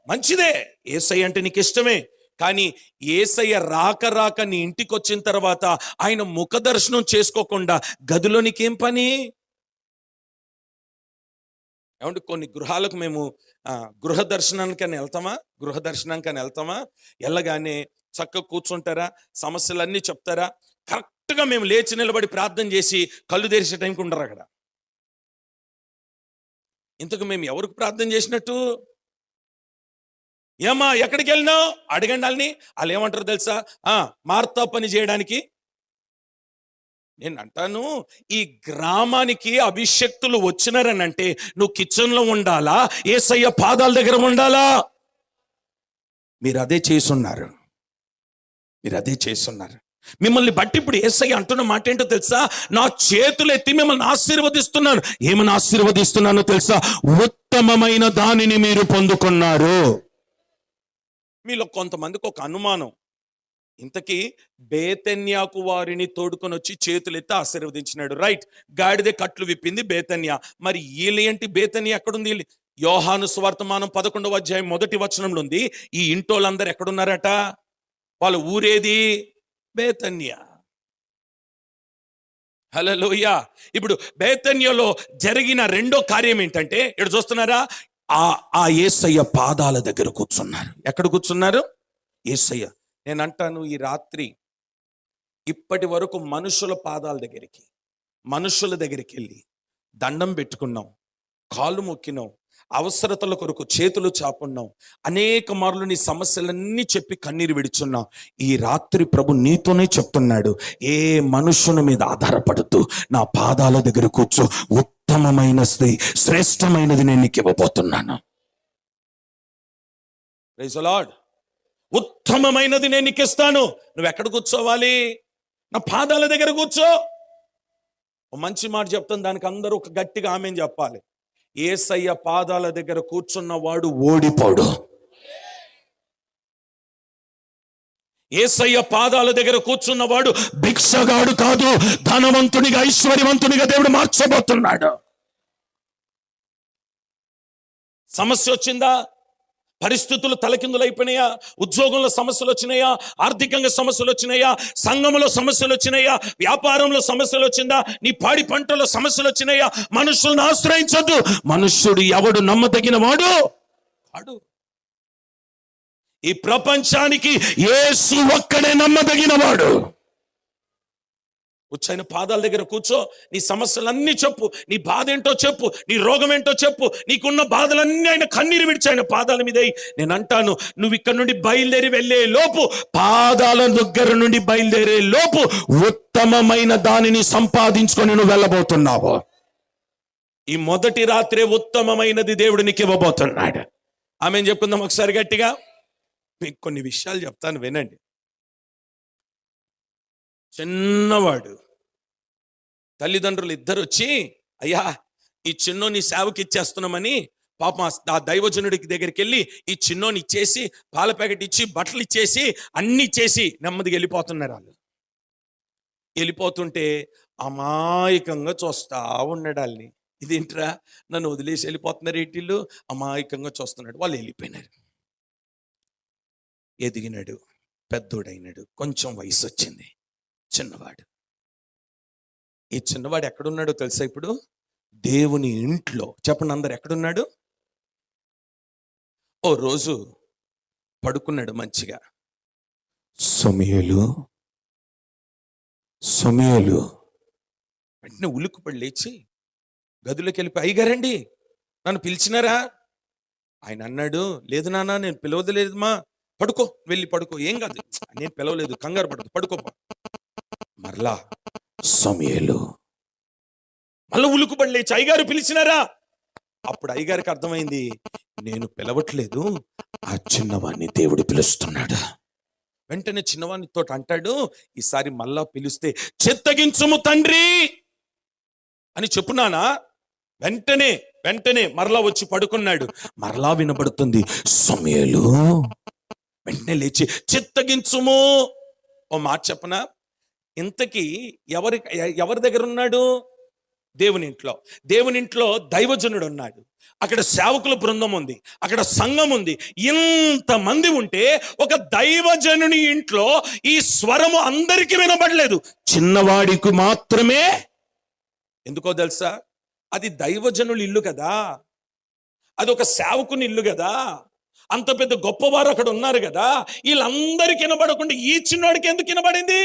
మంచిదే, యేసయ్య అంటే నీకు ఇష్టమే. కానీ యేసయ్య రాక నీ ఇంటికి వచ్చిన తర్వాత ఆయన ముఖ దర్శనం చేసుకోకుండా గదిలో నీకేం పని? ఏమంటే కొన్ని గృహాలకు మేము గృహ దర్శనానికని వెళ్తామా? వెళ్ళగానే చక్కగా కూర్చుంటారా, సమస్యలన్నీ చెప్తారా, కరెక్ట్గా మేము లేచి నిలబడి ప్రార్థన చేసి కళ్ళు తెరిచే టైంకి ఉండరు అక్కడ. ఇంతకు మేము ఎవరికి ప్రార్థన చేసినట్టు? ఏమ్మా ఎక్కడికి వెళ్ళినావు అడగండి వాళ్ళని. వాళ్ళు ఏమంటారు తెలుసా? మార్తా పని చేయడానికి. నేను అంటాను, ఈ గ్రామానికి అభిషక్తులు వచ్చినారనంటే నువ్వు కిచెన్లో ఉండాలా, యేసయ్య పాదాల దగ్గర ఉండాలా? మీరు అదే చేసున్నారు. మిమ్మల్ని బట్టి ఇప్పుడు యేసయ్య అంటున్న మాట ఏంటో తెలుసా? నా చేతులు ఎత్తి మిమ్మల్ని ఆశీర్వదిస్తున్నాను. ఏమని ఆశీర్వదిస్తున్నానో తెలుసా? ఉత్తమమైన దానిని మీరు పొందుకున్నారు. మీలో కొంతమందికి ఒక అనుమానం, ఇంతకీ బేతన్యాకు వారిని తోడుకొని వచ్చి చేతులెత్తి ఆశీర్వదించినాడు, రైట్? గాడిదే కట్లు విప్పింది బేతన్యా. మరి వీళ్ళు ఏంటి? బేతన్యా ఎక్కడుంది? యోహాను సువార్తమానం 11వ అధ్యాయం 1వ వచనంలో ఉంది. ఈ ఇంటోళ్ళందరూ ఎక్కడున్నారట? వాళ్ళ ఊరేది? బేతన్యా. హల్లెలూయా. ఇప్పుడు బేతన్యలో జరిగిన రెండో కార్యం ఏంటంటే, ఇక్కడ చూస్తున్నారా? ఆ యేసయ్య పాదాల దగ్గర కూర్చున్నారు. ఎక్కడ కూర్చున్నారు? యేసయ్య. నేను అంటాను, ఈ రాత్రి ఇప్పటి వరకు మనుషుల పాదాల దగ్గరికి, మనుషుల దగ్గరికి వెళ్ళి దండం పెట్టుకున్నాం, కాళ్ళు మొక్కినాం, అవసరతల కొరకు చేతులు చాపున్నాం, అనేక మార్లు నీ సమస్యలన్నీ చెప్పి కన్నీరు విడుచున్నాం. ఈ రాత్రి ప్రభు నీతోనే చెప్తున్నాడు, ఏ మనుషుని మీద ఆధారపడుతూ నా పాదాల దగ్గర కూర్చో, ఉత్తమమైనది, శ్రేష్టమైనది నేను నీకు ఇవ్వబోతున్నాను. Praise the lord. ఉత్తమమైనది నేను నీకు ఇస్తాను. నువ్వు ఎక్కడ కూర్చోవాలి? నా పాదాల దగ్గర కూర్చో. ఓ మంచి మాట చెప్తాను, దానికి అందరూ ఒక గట్టిగా ఆమేన్ చెప్పాలి. యేసయ్య పాదాల దగ్గర కూర్చున్న వాడు ఓడిపోడు. యేసయ్య పాదాల దగ్గర కూర్చున్నవాడు భిక్షగాడు కాదు, ధనవంతునిగా, ఐశ్వర్యవంతునిగా దేవుడు మార్చబోతున్నాడు. సమస్య వచ్చిందా? పరిస్థితులు తలకిందులైపోయినాయా? ఉద్యోగంలో సమస్యలు వచ్చినాయా? ఆర్థికంగా సమస్యలు వచ్చినాయా? సంఘంలో సమస్యలు వచ్చినాయా? వ్యాపారంలో సమస్యలు వచ్చిందా? నీ పాడి పంటలో సమస్యలు వచ్చినాయా? మనుషులను ఆశ్రయించొద్దు. మనుష్యుడు ఎవడు నమ్మదగిన వాడు కాడు. ఈ ప్రపంచానికి యేసు ఒక్కడే నమ్మదగిన వాడు. ఆయన పాదాల దగ్గర కూర్చో, నీ సమస్యలన్నీ చెప్పు, నీ బాధ ఏంటో చెప్పు, నీ రోగం ఏంటో చెప్పు, నీకున్న బాధలన్నీ ఆయన కన్నీరు విడిచి ఆయన పాదాల మీద. నేను అంటాను, నువ్వు ఇక్కడ నుండి బయలుదేరి వెళ్ళే లోపు, పాదాల దగ్గర నుండి బయలుదేరే లోపు ఉత్తమమైన దానిని సంపాదించుకొని నువ్వు వెళ్ళబోతున్నావు. ఈ మొదటి రాత్రే ఉత్తమమైనది దేవుడు నీకు ఇవ్వబోతున్నాడు. ఆమెను చెప్పుకుందాం ఒకసారి గట్టిగా. మీకు కొన్ని విషయాలు చెప్తాను, వినండి. చిన్నవాడు, తల్లిదండ్రులు ఇద్దరు వచ్చి, అయ్యా ఈ చిన్నోని సేవకి ఇచ్చేస్తున్నామని పాపం ఆ దైవజనుడికి దగ్గరికి వెళ్ళి ఈ చిన్నోని ఇచ్చేసి, పాల ప్యాకెట్ ఇచ్చి, బట్టలు ఇచ్చేసి, అన్ని ఇచ్చేసి నెమ్మదిగా వెళ్ళిపోతున్నారు. వాళ్ళు వెళ్ళిపోతుంటే అమాయకంగా చూస్తా ఉన్నాడు వాళ్ళని. ఇదేంట్రా నన్ను వదిలేసి వెళ్ళిపోతున్నారు ఏంటిళ్ళు? అమాయకంగా చూస్తున్నాడు. వాళ్ళు వెళ్ళిపోయినారు. ఎదిగినాడు, పెద్దోడైనాడు, కొంచెం వయసు వచ్చింది. చిన్నవాడు. ఈ చిన్నవాడు ఎక్కడున్నాడో తెలుసా? ఇప్పుడు దేవుని ఇంట్లో. చెప్పండి అందరు, ఎక్కడున్నాడు? ఓ రోజు పడుకున్నాడు మంచిగా. సమూయేలు వెంటనే ఉలిక్కుపడి లేచి గదిలోకి వెళ్ళిపోయి, అయ్యగారండి నన్ను పిలిచినారా? ఆయన అన్నాడు, లేదు నాన్న నేను పిలవదలేదమ్మా, పడుకో, వెళ్ళి పడుకో, ఏం కాదు, నేను పిలవలేదు, కంగారు పడదు, పడుకో. మరలా సమూయేలు మళ్ళీ ఉలుకుబడి లేచి, అయ్యగారు పిలిచినారా? అప్పుడు అయ్యగారికి అర్థమైంది, నేను పిలవట్లేదు, ఆ చిన్నవాడిని దేవుడు పిలుస్తున్నాడు. వెంటనే చిన్నవాడితో అంటాడు, ఈసారి మళ్ళా పిలిస్తే చిత్తగించుము తండ్రి అని చెప్పునానా. వెంటనే మరలా వచ్చి పడుకున్నాడు. మరలా వినబడుతుంది, సమూయేలు. వెంటనే లేచి చిత్తగించుము. ఓ మాట చెప్పనా? ఇంతకీ ఎవరి దగ్గర ఉన్నాడు? దేవుని ఇంట్లో దైవజనుడు ఉన్నాడు, అక్కడ సేవకుల బృందం ఉంది, అక్కడ సంఘం ఉంది. ఇంతమంది ఉంటే ఒక దైవజనుని ఇంట్లో ఈ స్వరము అందరికీ వినబడలేదు, చిన్నవాడికి మాత్రమే. ఎందుకో తెలుసా? అది దైవజనుల ఇల్లు కదా, అది ఒక సేవకుని ఇల్లు కదా, అంత పెద్ద గొప్పవారు అక్కడ ఉన్నారు కదా. వీళ్ళందరికీ వినబడకుండా ఈ చిన్నోడికి ఎందుకు వినబడింది?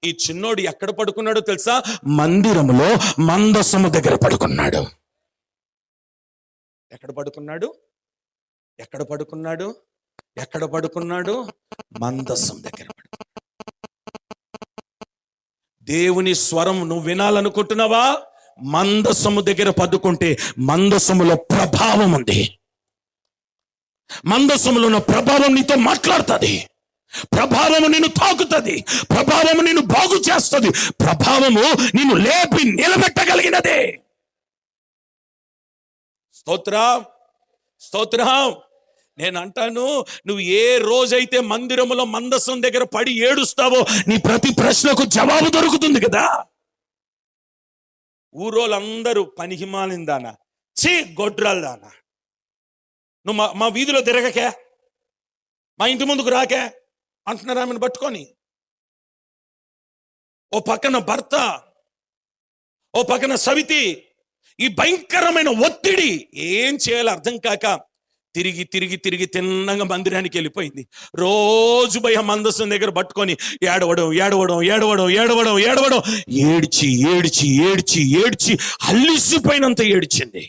ఈ చిన్నోడు ఎక్కడ పడుకున్నాడో తెలుసా? మందిరములో మందసము దగ్గర పడుకున్నాడు. ఎక్కడ పడుకున్నాడు? ఎక్కడ పడుకున్నాడు? మందసం దగ్గర పడుకున్నాడు. దేవుని స్వరం నువ్వు వినాలనుకుంటున్నావా? మందసము దగ్గర పడుకుంటే మందసములో ప్రభావం ఉంది. మందసములో ఉన్న ప్రభావం నీతో మాట్లాడుతుంది. ప్రభావము నిన్ను తాకుతుంది. ప్రభావము నిన్ను బాగు చేస్తుంది. ప్రభావము నిన్ను లేపి నిలబెట్టగలిగినదే. స్తోత్రం, స్తోత్రం. నేను అంటాను, నువ్వు ఏ రోజైతే మందిరములో మందసం దగ్గర పడి ఏడుస్తావో నీ ప్రతి ప్రశ్నకు జవాబు దొరుకుతుంది కదా. ఊరోళ్ళందరూ పనికిమాలిందానా, చీ గొడ్రాల్దానా, నువ్వు మా వీధిలో తిరగకే, మా ఇంటి ముందుకు రాకే అంటున్నారు ఆమెను పట్టుకొని. ఓ పక్కన భర్త, ఓ పక్కన సవితి. ఈ భయంకరమైన ఒత్తిడి ఏం చేయాలో అర్థం కాక తిరిగి తిరిగి తిరిగి తిన్నగా మందిరానికి వెళ్ళిపోయింది. రోజు భయ మందసం దగ్గర పట్టుకొని ఏడవడం ఏడవడం ఏడవడం ఏడవడం ఏడవడం, ఏడ్చి ఏడ్చి ఏడ్చి ఏడ్చి అల్లిసిపోయినంత ఏడ్చింది.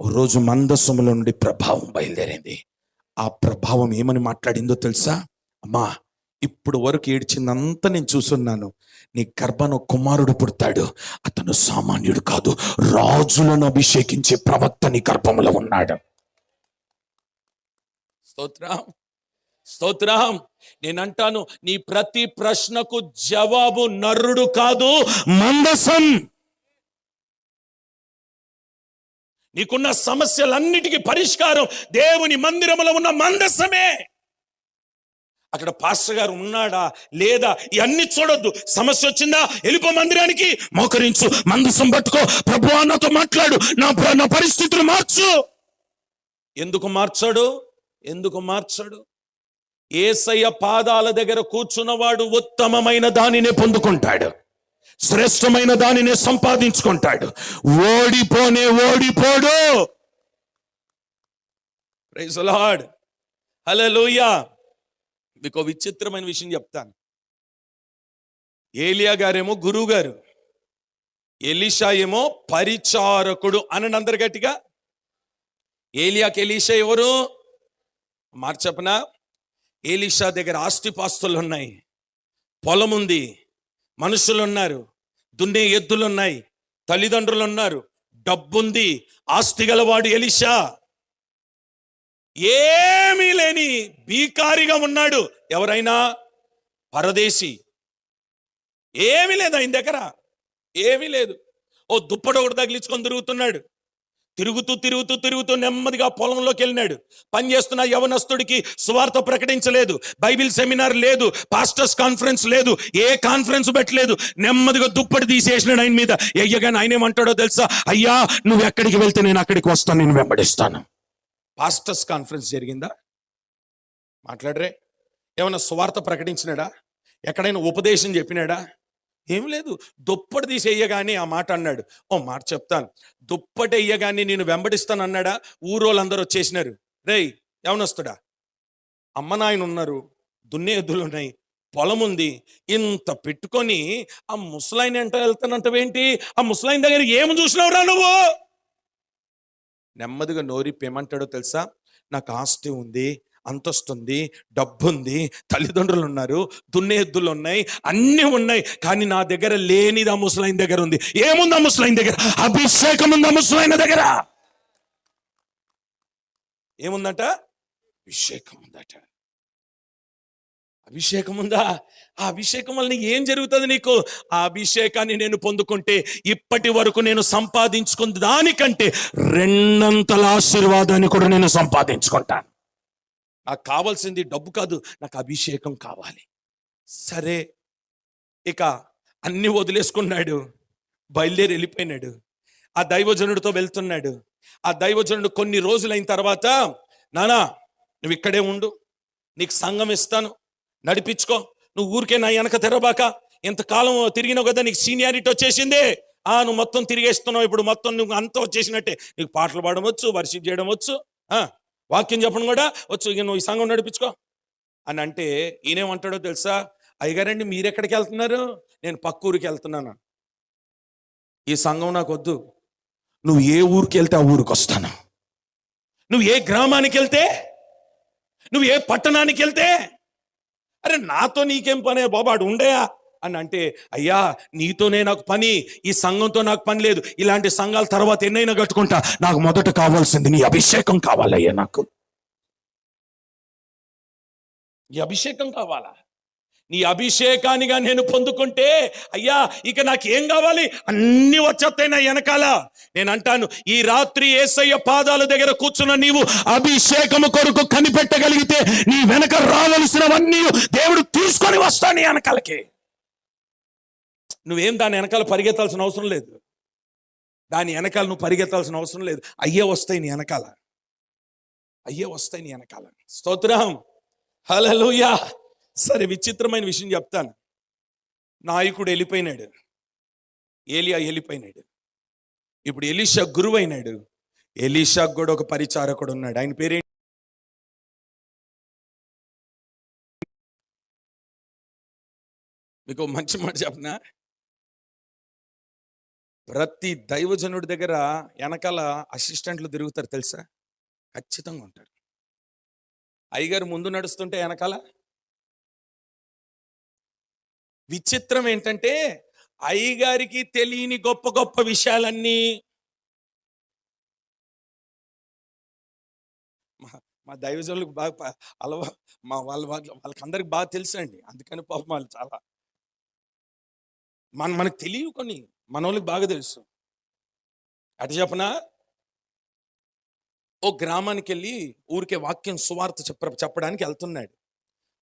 ఓ రోజు మందసములో నుండి ప్రభావం బయలుదేరింది. ఆ ప్రభావం ఏమని మాట్లాడిందో తెలుసా? అమ్మా, ఇప్పుడు వరకు ఏడ్చిందంతా నేను చూస్తున్నాను. నీ గర్భను కుమారుడు పుడతాడు. అతను సామాన్యుడు కాదు, రాజులను అభిషేకించే ప్రవక్త నీ గర్భంలో ఉన్నాడు. స్తోత్రం, స్తోత్రం. నేనంటాను, నీ ప్రతి ప్రశ్నకు జవాబు నరుడు కాదు, మందసం. నీకున్న సమస్యలన్నిటికీ పరిష్కారం దేవుని మందిరములో ఉన్న మందసమే. అక్కడ పాస్టర్ గారు ఉన్నాడా లేదా ఇవన్నీ చూడొద్దు. సమస్య వచ్చిందా, వెళ్ళిపో మందిరానికి, మోకరించు, మందసం పట్టుకో, ప్రభువా నాతో మాట్లాడు, నా పరిస్థితులు మార్చు. ఎందుకు మార్చాడు? ఎందుకు మార్చాడు? యేసయ్య పాదాల దగ్గర కూర్చున్నవాడు ఉత్తమమైన దానినే పొందుకుంటాడు, శ్రేష్టమైన దానినే సంపాదించుకుంటాడు. ఓడిపోడు. ప్రైజ్ ది లార్డ్, హల్లెలూయా. మీకు విచిత్రమైన విషయం చెప్తాను. ఏలియా గారేమో గురువు గారు, ఎలీషా ఏమో పరిచారకుడు. అనండి అందరు గట్టిగా. ఏలియాకి ఎలీషా ఎవరు? మార్చపనా? ఎలీషా దగ్గర ఆస్తిపాస్తులు ఉన్నాయి, పొలం ఉంది, మనుషులు ఉన్నారు, దున్నే ఎద్దులు ఉన్నాయి, తల్లిదండ్రులు ఉన్నారు, డబ్బుంది, ఆస్తి గలవాడు ఎలీషా. ఏమీ లేని బీకారిగా ఉన్నాడు. ఎవరైనా పరదేశి. ఏమీ లేదు ఆయన దగ్గర, ఏమీ లేదు. ఓ దుప్పటి ఒకటి తగిలించుకొని తిరుగుతున్నాడు. తిరుగుతూ తిరుగుతూ తిరుగుతూ నెమ్మదిగా పొలంలోకి వెళ్ళినాడు. పనిచేస్తున్న యవనస్తుడికి సువార్త ప్రకటించలేదు, బైబిల్ సెమినార్ లేదు, పాస్టర్స్ కాన్ఫరెన్స్ లేదు, ఏ కాన్ఫరెన్స్ పెట్టలేదు. నెమ్మదిగా దుప్పటి తీసేసినాడు ఆయన మీద. అయ్యగాని ఆయన ఏమంటాడో తెలుసా? అయ్యా, నువ్వు ఎక్కడికి వెళ్తే నేను అక్కడికి వస్తాను, నేను వెంబడిస్తాను. పాస్టర్స్ కాన్ఫరెన్స్ జరిగిందా? మాట్లాడరే. ఏమన్నా సువార్త ప్రకటించినాడా? ఎక్కడైనా ఉపదేశం చెప్పినాడా? ఏం లేదు. దుప్పటి తీసేయగానే ఆ మాట అన్నాడు. ఓ మాట చెప్తాను, దుప్పటి వేయగానే నేను వెంబడిస్తాను అన్నాడా? ఊరోళ్ళందరూ వచ్చేసినారు. రేయ్ యవనస్తుడా, అమ్మ నాయన ఉన్నారు, దున్నే ఎద్దులు ఉన్నాయి, పొలం ఉంది, ఇంత పెట్టుకొని ఆ ముసలాయిని అంటే వెళ్తానంటవేంటి? ఆ ముసలాయిని దగ్గర ఏమి చూసినావురా నువ్వు? నెమ్మదిగా నోరిప్పి ఏమంటాడో తెలుసా? నాకు ఆస్తి ఉంది, అంతస్తుంది, డబ్బుంది, తల్లిదండ్రులు ఉన్నారు, దున్నే ఎద్దులు ఉన్నాయి, అన్నీ ఉన్నాయి, కానీ నా దగ్గర లేనిది ఆ ముసలాయిన దగ్గర ఉంది. ఏముంది ఆ ముసలాయిన దగ్గర? అభిషేకం ఉంది ఆ ముసలాయిన దగ్గర. ఏముందట? అభిషేకం ఉందట. అభిషేకం ఉందా? ఆ అభిషేకం వల్ల ఏం జరుగుతుంది నీకు? ఆ అభిషేకాన్ని నేను పొందుకుంటే ఇప్పటి వరకు నేను సంపాదించుకున్న దానికంటే రెండంతల ఆశీర్వాదాన్ని కూడా నేను సంపాదించుకుంటాను. నాకు కావాల్సింది డబ్బు కాదు, నాకు అభిషేకం కావాలి. సరే, ఇక అన్ని వదిలేసుకున్నాడు, బయలుదేరి వెళ్ళిపోయినాడు. ఆ దైవజనుడితో వెళ్తున్నాడు. ఆ దైవజనుడు కొన్ని రోజులైన తర్వాత, నానా నువ్వు ఇక్కడే ఉండు, నీకు సంఘం ఇస్తాను, నడిపించుకో, నువ్వు ఊరికే నా వెనక తెరబాక, ఇంతకాలం తిరిగినావు కదా, నీకు సీనియారిటీ వచ్చేసిందే, నువ్వు మొత్తం తిరిగేస్తున్నావు, ఇప్పుడు మొత్తం నువ్వు అంతా వచ్చేసినట్టే, నీకు పాటలు పాడడం వచ్చు, వర్షిప్ చేయడం వచ్చు, వాక్యం చెప్పడం కూడా వచ్చు, ఇక నువ్వు ఈ సంఘం నడిపించుకో అని అంటే, ఈయనేమంటాడో తెలుసా? అయ్యగారండి మీరు ఎక్కడికి వెళ్తున్నారు? నేను పక్క ఊరికి వెళ్తున్నాను, ఈ సంఘం నాకు వద్దు, నువ్వు ఏ ఊరికి వెళ్తే ఆ ఊరికి వస్తాను, నువ్వు ఏ గ్రామానికి వెళ్తే, నువ్వు ఏ పట్టణానికి వెళ్తే, అరే నాతో నీకేం పనే బాబా, ఆడు ఉండయా అని అంటే, అయ్యా నీతోనే నాకు పని, ఈ సంఘంతో నాకు పని లేదు, ఇలాంటి సంఘాల తర్వాత ఎన్నైనా కట్టుకుంటా, నాకు మొదట కావాల్సింది నీ అభిషేకం కావాలయ్యా, నాకు ఈ అభిషేకం కావాలా? నీ అభిషేకానిగా నేను పొందుకుంటే అయ్యా ఇక నాకు ఏం కావాలి, అన్ని వచ్చేస్తాయి నా వెనకాల. నేను అంటాను, ఈ రాత్రి యేసయ్య పాదాల దగ్గర కూర్చున్న నీవు అభిషేకము కొరకు కనిపెట్టగలిగితే నీ వెనక రావలసినవన్నీ దేవుడు తీసుకొని వస్తాడు నీ వెనకాలకి. నువ్వేం దాని వెనకాల పరిగెత్తాల్సిన అవసరం లేదు, దాని వెనకాల నువ్వు పరిగెత్తాల్సిన అవసరం లేదు. అయ్యే వస్తాయి నీ వెనకాల, అయ్యే వస్తాయి నీ వెనకాల. స్తోత్రం, హల్లెలూయా. సరే, విచిత్రమైన విషయం చెప్తాను. నాయకుడు వెళ్ళిపోయినాడు, ఏలియా వెళ్ళిపోయినాడు. ఇప్పుడు ఎలీషా గురువు అయినాడు. ఎలీషాకు కూడా ఒక పరిచారకుడు ఉన్నాడు. ఆయన పేరేంటి? మీకు మంచి మాట చెప్పనా, ప్రతి దైవజనుడి దగ్గర వెనకాల అసిస్టెంట్లు తిరుగుతారు తెలుసా, ఖచ్చితంగా ఉంటారు. అయ్యగారు ముందు నడుస్తుంటే వెనకాల. విచిత్రం ఏంటంటే అయ్యగారికి తెలియని గొప్ప గొప్ప విషయాలన్నీ మా దైవజనులకు బాగా అలవా, వాళ్ళకి అందరికి బాగా తెలుసు అండి. అందుకని పాపం వాళ్ళు చాలా మనకు తెలియవు, కొన్ని మన వాళ్ళకి బాగా తెలుసు. అటు చెప్పనా, ఓ గ్రామానికి వెళ్ళి ఊరికే వాక్యం సువార్త చెప్పడానికి వెళ్తున్నాడు.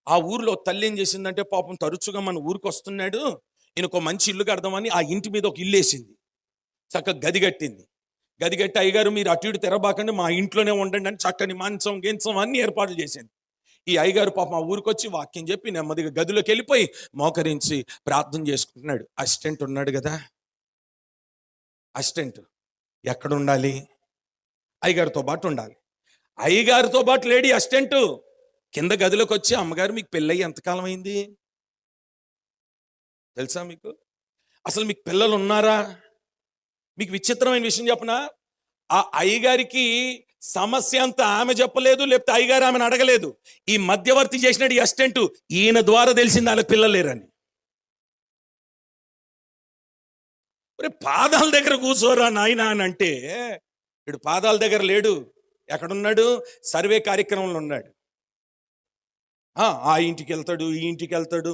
ఆ ఊర్లో తల్లి ఏం చేసిందంటే, పాపం తరచుగా మన ఊరికి వస్తున్నాడు, ఈయనకు మంచి ఇల్లు కడదామని ఆ ఇంటి మీద ఒక ఇల్లు వేసింది, చక్కగా గది కట్టింది. గది కట్టి, అయ్యగారు మీరు అటు ఇటు తెరబాకండి, మా ఇంట్లోనే ఉండండి అని చక్కని మంచం గించం అన్ని ఏర్పాట్లు చేసింది. ఈ అయ్యగారు పాపం ఆ ఊరికి వచ్చి వాక్యం చెప్పి నెమ్మదిగా గదిలోకి వెళ్ళిపోయి మోకరించి ప్రార్థన చేసుకుంటున్నాడు. అసిస్టెంట్ ఉన్నాడు కదా, అసిస్టెంట్ ఎక్కడ ఉండాలి? అయ్యగారితో పాటు ఉండాలి. అయ్యగారితో పాటు లేడీ అసిస్టెంట్ కింద గదిలోకి వచ్చి, అమ్మగారు మీకు పెళ్ళయి ఎంతకాలం అయింది తెలుసా మీకు? అసలు మీకు పిల్లలు ఉన్నారా? మీకు విచిత్రమైన విషయం చెప్పనా, ఆ అయ్యగారికి సమస్య అంతా ఆమె చెప్పలేదు, లేకపోతే అయ్యగారు ఆమెను అడగలేదు. ఈ మధ్యవర్తి చేసినాడు ఈ అసిస్టెంట్, ఈయన ద్వారా తెలిసింది వాళ్ళకి పిల్లలు లేరని. పాదాల దగ్గర కూర్చోరా నాయనా అని అంటే, వీడు పాదాల దగ్గర లేడు. ఎక్కడున్నాడు? సర్వే కార్యక్రమంలో ఉన్నాడు. ఆ ఇంటికి వెళ్తాడు, ఈ ఇంటికి వెళ్తాడు,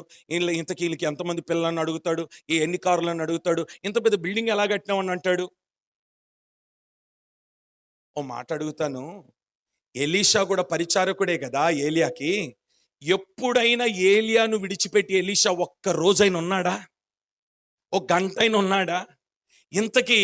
ఇంతకీ వీళ్ళకి ఎంతమంది పిల్లలని అడుగుతాడు, ఈ ఎన్ని కార్లని అడుగుతాడు, ఇంత పెద్ద బిల్డింగ్ ఎలా కట్టినామని అంటాడు. ఓ మాట అడుగుతాను, ఎలీషా కూడా పరిచారకుడే కదా ఏలియాకి. ఎప్పుడైనా ఏలియాను విడిచిపెట్టి ఎలీషా ఒక్క రోజైనా ఉన్నాడా? ఒక గంట అయినా ఉన్నాడా? ఇంతకీ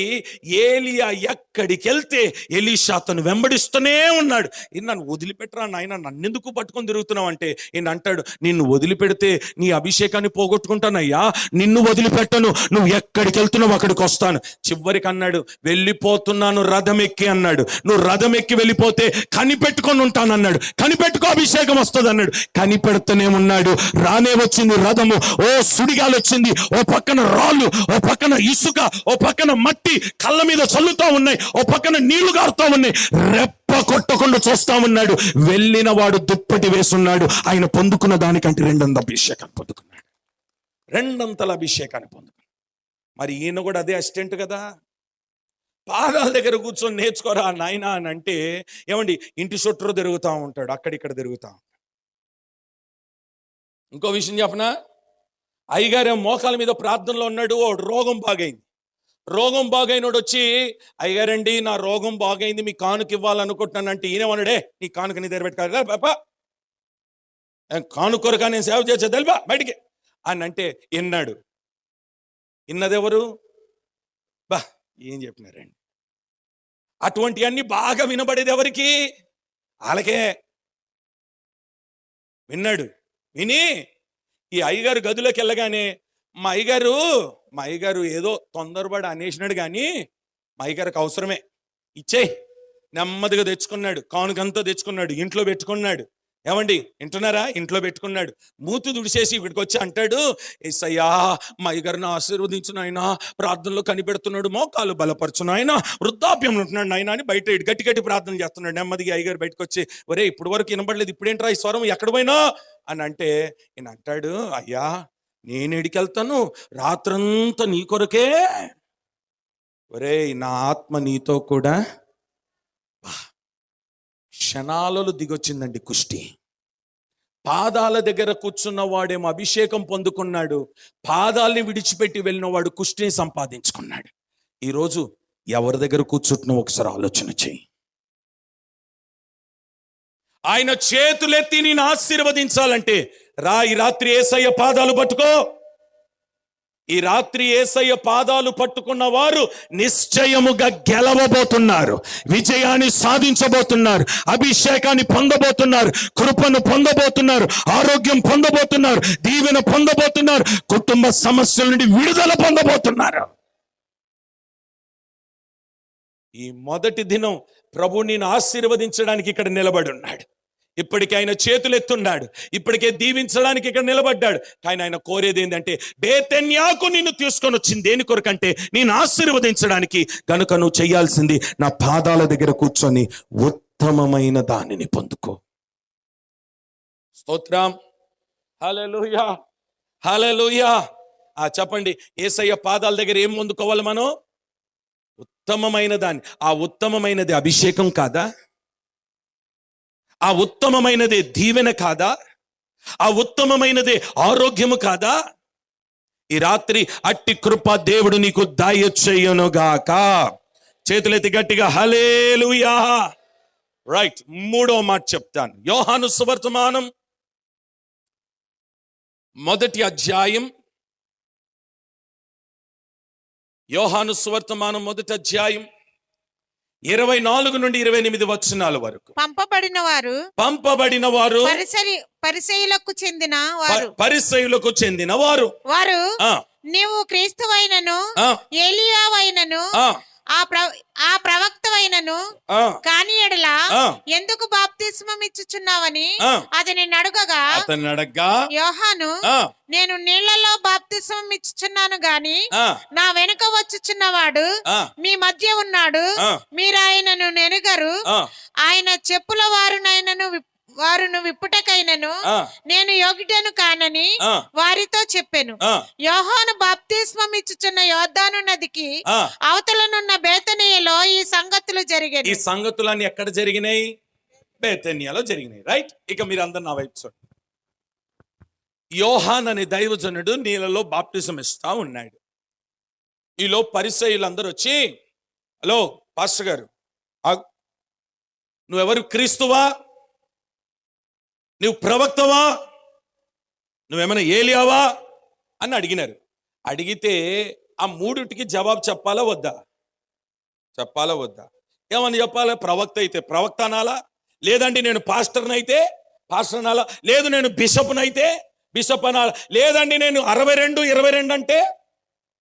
ఏలియా ఎక్కడికి వెళ్తే ఎలీషా అతను వెంబడిస్తూనే ఉన్నాడు. నన్ను వదిలిపెట్టరా నాయన, నన్నెందుకు పట్టుకొని తిరుగుతున్నావు అంటే, ఈయన అంటాడు, నిన్ను వదిలిపెడితే నీ అభిషేకాన్ని పోగొట్టుకుంటానయ్యా, నిన్ను వదిలిపెట్టను, నువ్వు ఎక్కడికి వెళ్తున్నావు అక్కడికి వస్తాను. చివరికి అన్నాడు, వెళ్ళిపోతున్నాను రథం ఎక్కి అన్నాడు. నువ్వు రథం ఎక్కి వెళ్ళిపోతే కనిపెట్టుకొని ఉంటానన్నాడు. కనిపెట్టుకో అభిషేకం వస్తుంది అన్నాడు. కనిపెడుతూనే ఉన్నాడు. రానే వచ్చింది రథము. ఓ సుడిగాలు వచ్చింది, ఓ పక్కన రాళ్ళు, ఓ పక్కన ఇసుక, ఓ పక్కన మట్టి కళ్ళ మీద చల్లుతా ఉన్నాయి, ఓ పక్కన నీళ్లు గారుతా ఉన్నాయి. రెప్ప కొట్టకుండా చూస్తా ఉన్నాడు. వెళ్ళిన వాడు దుప్పటి వేసున్నాడు. ఆయన పొందుకున్న దానికంటే రెండంత అభిషేకాన్ని పొందుకున్నాడు, రెండంతల అభిషేకాన్ని పొందుకున్నాడు. మరి ఈయన కూడా అదే అసిస్టెంట్ కదా, పాదాల దగ్గర కూర్చొని నేర్చుకోరా నాయన అని అంటే, ఏమండి ఇంటి చుట్టూ తిరుగుతూ ఉంటాడు, అక్కడిక్కడ తిరుగుతా ఉంటాడు. ఇంకో విషయం చెప్పనా, అయ్యగారు మోకాల మీద ప్రార్థనలో ఉన్నాడు. ఓ రోగం బాగైంది. రోగం బాగైనోడు వచ్చి, అయ్యగారండి నా రోగం బాగైంది, మీ కానుక ఇవ్వాలనుకుంటున్నానంటే, ఈయనేమన్నాడే, నీ కానుక నీ దగ్గర పెట్టుకోవాలి పాపా, కానుకొరగా నేను సేవ చేసే తెలుపా బయటికి అని అంటే విన్నాడు. విన్నదెవరు? బా ఏం చెప్పినారండి, అటువంటి అన్ని బాగా వినబడేది ఎవరికి? వాళ్ళకే. విన్నాడు. విని ఈ అయ్యగారు గదిలోకి వెళ్ళగానే, మా అయ్యగారు ఏదో తొందరపడి అనేసినాడు, కానీ మా అయ్యగారికి అవసరమే, ఇచ్చేయి. నెమ్మదిగా తెచ్చుకున్నాడు, కానుకంతా తెచ్చుకున్నాడు, ఇంట్లో పెట్టుకున్నాడు. ఏమండి వింటున్నారా? ఇంట్లో పెట్టుకున్నాడు, మూతి దుడిసేసి ఇక్కడికి వచ్చి అంటాడు, యేసయ్యా మా అయ్యగారిని ఆశీర్వదించు నాయనా, ప్రార్థనలో కనిపెడుతున్నాడు, మోకాలు బలపరచు నాయనా, వృద్ధాప్యంలో ఉంటున్నాడు నాయనా అని బయట గట్టి గట్టి ప్రార్థన చేస్తున్నాడు. నెమ్మదిగా అయ్యగారు బయటకు వచ్చి, ఒరే ఇప్పుడు వరకు వినబడలేదు, ఇప్పుడేంట్రా ఈ స్వరం, ఎక్కడ పోయినా అని అంటే ఈయన అంటాడు, అయ్యా నేను ఎడికెళ్తాను, రాత్రంతా నీ కొరకే, ఒరే నా ఆత్మ నీతో కూడా. క్షణాలలో దిగొచ్చిందండి కుష్టి. పాదాల దగ్గర కూర్చున్న వాడేమో అభిషేకం పొందుకున్నాడు, పాదాల్ని విడిచిపెట్టి వెళ్ళిన వాడు కుష్టిని సంపాదించుకున్నాడు. ఈరోజు ఎవరి దగ్గర కూర్చుంటున్నావు ఒకసారి ఆలోచన చెయ్యి. ఆయన చేతులెత్తి నేను ఆశీర్వదించాలంటే రా, ఈ రాత్రి యేసయ్య పాదాలు పట్టుకో. ఈ రాత్రి యేసయ్య పాదాలు పట్టుకున్న వారు నిశ్చయముగా గెలవబోతున్నారు, విజయాన్ని సాధించబోతున్నారు, అభిషేకాన్ని పొందబోతున్నారు, కృపను పొందబోతున్నారు, ఆరోగ్యం పొందబోతున్నారు, దీవెన పొందబోతున్నారు, కుటుంబ సమస్యల నుండి విడుదల పొందబోతున్నారు. ఈ మొదటి దినం ప్రభు నిన్ను ఆశీర్వదించడానికి ఇక్కడ నిలబడి ఉన్నాడు. ఇప్పటికే ఆయన చేతులెత్తున్నాడు, ఇప్పటికే దీవించడానికి ఇక్కడ నిలబడ్డాడు. కానీ ఆయన కోరేది ఏంటంటే, బేతన్యాకు నిన్ను తీసుకొని వచ్చింది దేని కొరకంటే నేను ఆశీర్వదించడానికి. గనుక నువ్వు చేయాల్సింది నా పాదాల దగ్గర కూర్చొని ఉత్తమమైన దానిని పొందుకో. స్తోత్రం, హల్లెలూయా, హల్లెలూయా. చెప్పండి, యేసయ్య పాదాల దగ్గర ఏం పొందుకోవాలి మనం? ఉత్తమమైన దాన్ని. ఆ ఉత్తమమైనది అభిషేకం కాదా? ఆ ఉత్తమమైనదే దీవెన కాదా? ఆ ఉత్తమమైనదే ఆరోగ్యము కాదా? ఈ రాత్రి అట్టి కృప దేవుడు నీకు దయచేయునుగాక. చేతులెత్తి గట్టిగా హల్లెలూయా. రైట్, మూడో మాట చెప్తాను. యోహాను సువర్తమానం 1వ అధ్యాయం, యోహాను సువర్తమానం 1వ అధ్యాయం 24 నుండి 28 వచనాల వరకు. పంపబడిన వారు పరిసయ్యులకు చెందిన వారు నీవు క్రీస్తువైనను ఏలీయావైనను ఆ ప్రవక్తవైనను కాని ఎడల ఎందుకు బాప్తిస్మం ఇచ్చుచున్నావని అతని అడగగా యోహాను నేను నీళ్లలో బాప్తిస్మం ఇచ్చుచున్నాను గాని నా వెనుక వచ్చుచున్నవాడు మీ మధ్య ఉన్నాడు, మీరు ఆయనను నెరుగరు, ఆయన చెప్పుల వారును విప్పుటకైనను నేను యోగ్యుడను కానని వారితో చెప్పెను. యోహాను బాప్తిస్మం ఇచ్చుచున్న యోర్దాను నదికి అవతలనున్న బేతనియలో ఈ సంగతులు జరిగాయి. ఈ సంగతులన్నీ ఎక్కడ జరిగినాయి? బేతనియాలో జరిగినాయి. రైట్, ఇక మీరు అందరు నా వైపు చూడండి. యోహాన్ అనే దైవజనుడు నీళ్ళలో బాప్తిజం ఇస్తా ఉన్నాడు. ఈలో పరిసయ్యులందరూ వచ్చి, హలో పాస్టర్ గారు, నువ్వెవరు? క్రీస్తువా? నువ్వు ప్రవక్తవా? నువ్వేమైనా ఏలియావా అని అడిగినారు. అడిగితే ఆ మూడిటికి జవాబు చెప్పాలా వద్దా? చెప్పాలా వద్దా? ఏమని చెప్పాలా? ప్రవక్త అయితే ప్రవక్త అనాలా, లేదండి నేను పాస్టర్ని అయితే పాస్టర్ అనాలా, లేదు నేను బిషప్నైతే బిషప్ అనాలా, లేదండి నేను 62 అంటే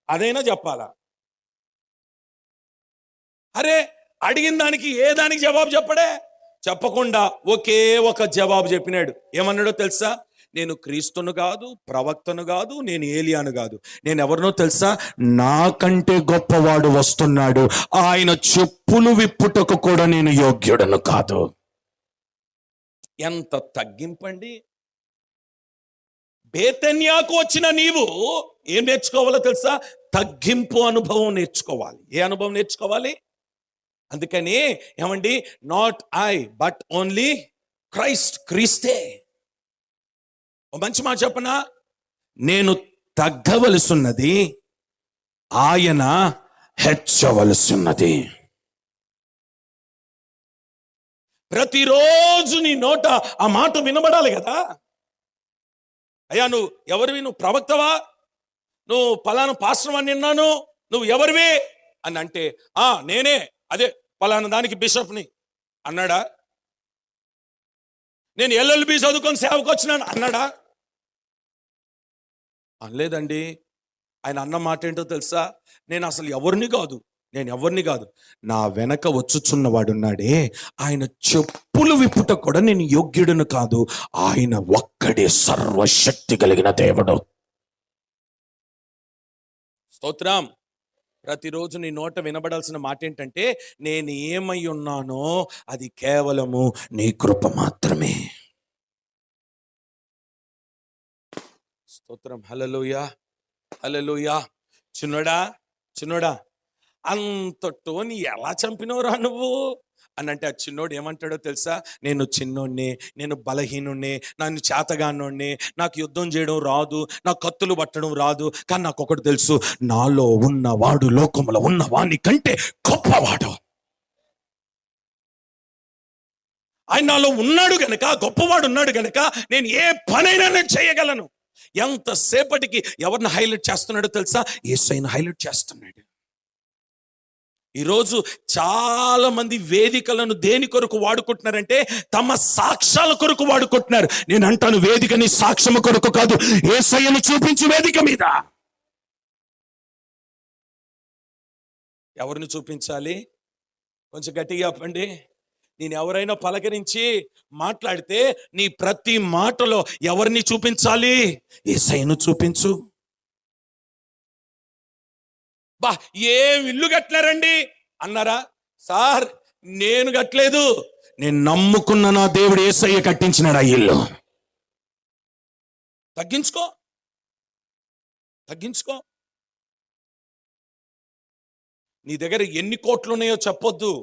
అదైనా చెప్పాలా? అరే, అడిగిన దానికి ఏ దానికి జవాబు చెప్పడే? చెప్పకుండా ఒకే ఒక జవాబు చెప్పినాడు. ఏమన్నాడో తెలుసా? నేను క్రీస్తును కాదు, ప్రవక్తను కాదు, నేను ఏలియాను కాదు, నేను ఎవరినో తెలుసా? నాకంటే గొప్పవాడు వస్తున్నాడు, ఆయన చెప్పులు విప్పుటకు కూడా నేను యోగ్యుడను కాదు. ఎంత తగ్గింపండి! బేతన్యాకు వచ్చిన నీవు ఏం నేర్చుకోవాలో తెలుసా? తగ్గింపు అనుభవం నేర్చుకోవాలి. ఏ అనుభవం నేర్చుకోవాలి? అందుకని ఏమండి, not I but only Christ, క్రీస్తే. మంచి మాట చెప్పనా? నేను తగ్గవలసిన్నది, ఆయన హెచ్చవలసిన్నది. ప్రతిరోజు నీ నోట ఆ మాట వినబడాలి కదా. అయ్యా నువ్వు ఎవరివి? నువ్వు ప్రవక్తవా? నువ్వు పలానా పాస్టర్ అని విన్నాను, నువ్వు ఎవరివి అని అంటే, నేనే, అదే పలానా దానికి బిషప్ని అన్నాడా? నేను LLB చదువుకొని సేవకు వచ్చినాను అన్నాడా? అనలేదండి. ఆయన అన్న మాట ఏంటో తెలుసా? నేను అసలు ఎవరిని కాదు, నేను ఎవరిని కాదు, నా వెనక వచ్చుచున్నవాడున్నాడే, ఆయన చెప్పులు విప్పుట కూడా నేను యోగ్యుడును కాదు. ఆయన ఒక్కడే సర్వశక్తి కలిగిన దేవుడు. స్తోత్రం. ప్రతిరోజు నీ నోట వినబడాల్సిన మాట ఏంటంటే, నేను ఏమై ఉన్నానో అది కేవలము నీ కృప మాత్రమే. స్తోత్రం. హల్లెలూయా, హల్లెలూయా. చిన్నోడా అంత టోని ఎలా చంపినవురా నువ్వు అని అంటే, ఆ చిన్నోడు ఏమంటాడో తెలుసా? నేను చిన్నోడిని, నేను బలహీనుణ్ణి, నన్ను చేతగానోడిని, నాకు యుద్ధం చేయడం రాదు, నాకు కత్తులు పట్టడం రాదు, కానీ నాకు ఒకటి తెలుసు, నాలో ఉన్నవాడు లోకములో ఉన్నవాని కంటే గొప్పవాడు. ఆయన నాలో ఉన్నాడు గనక, గొప్పవాడు ఉన్నాడు గనక నేను ఏ పనైనా నేను చేయగలను. ఎంతసేపటికి ఎవరిని హైలైట్ చేస్తున్నాడో తెలుసా? యేసయ్యను హైలైట్ చేస్తున్నాడు. ఈరోజు చాలా మంది వేదికలను దేని కొరకు వాడుకుంటున్నారంటే, తమ సాక్ష్యాల కొరకు వాడుకుంటున్నారు. నేను అంటాను, వేదికని సాక్ష్యము కొరకు కాదు, యేసయ్యను చూపించు వేదిక మీద. ఎవరిని చూపించాలి? కొంచెం గట్టిగా చెప్పండి. నేను ఎవరైనా పలకరించి మాట్లాడితే నీ ప్రతి మాటలో ఎవరిని చూపించాలి? యేసయ్యను చూపించు. బా, ఏం ఇల్లు కట్టలేరండి అన్నారా? సార్, నేను కట్టలేదు, నేను నమ్ముకున్న నా దేవుడు యేసయ్య కట్టించినాడు ఆ ఇల్లు. తగ్గించుకో. నీ దగ్గర ఎన్ని కోట్లు ఉన్నాయో చెప్పొద్దు,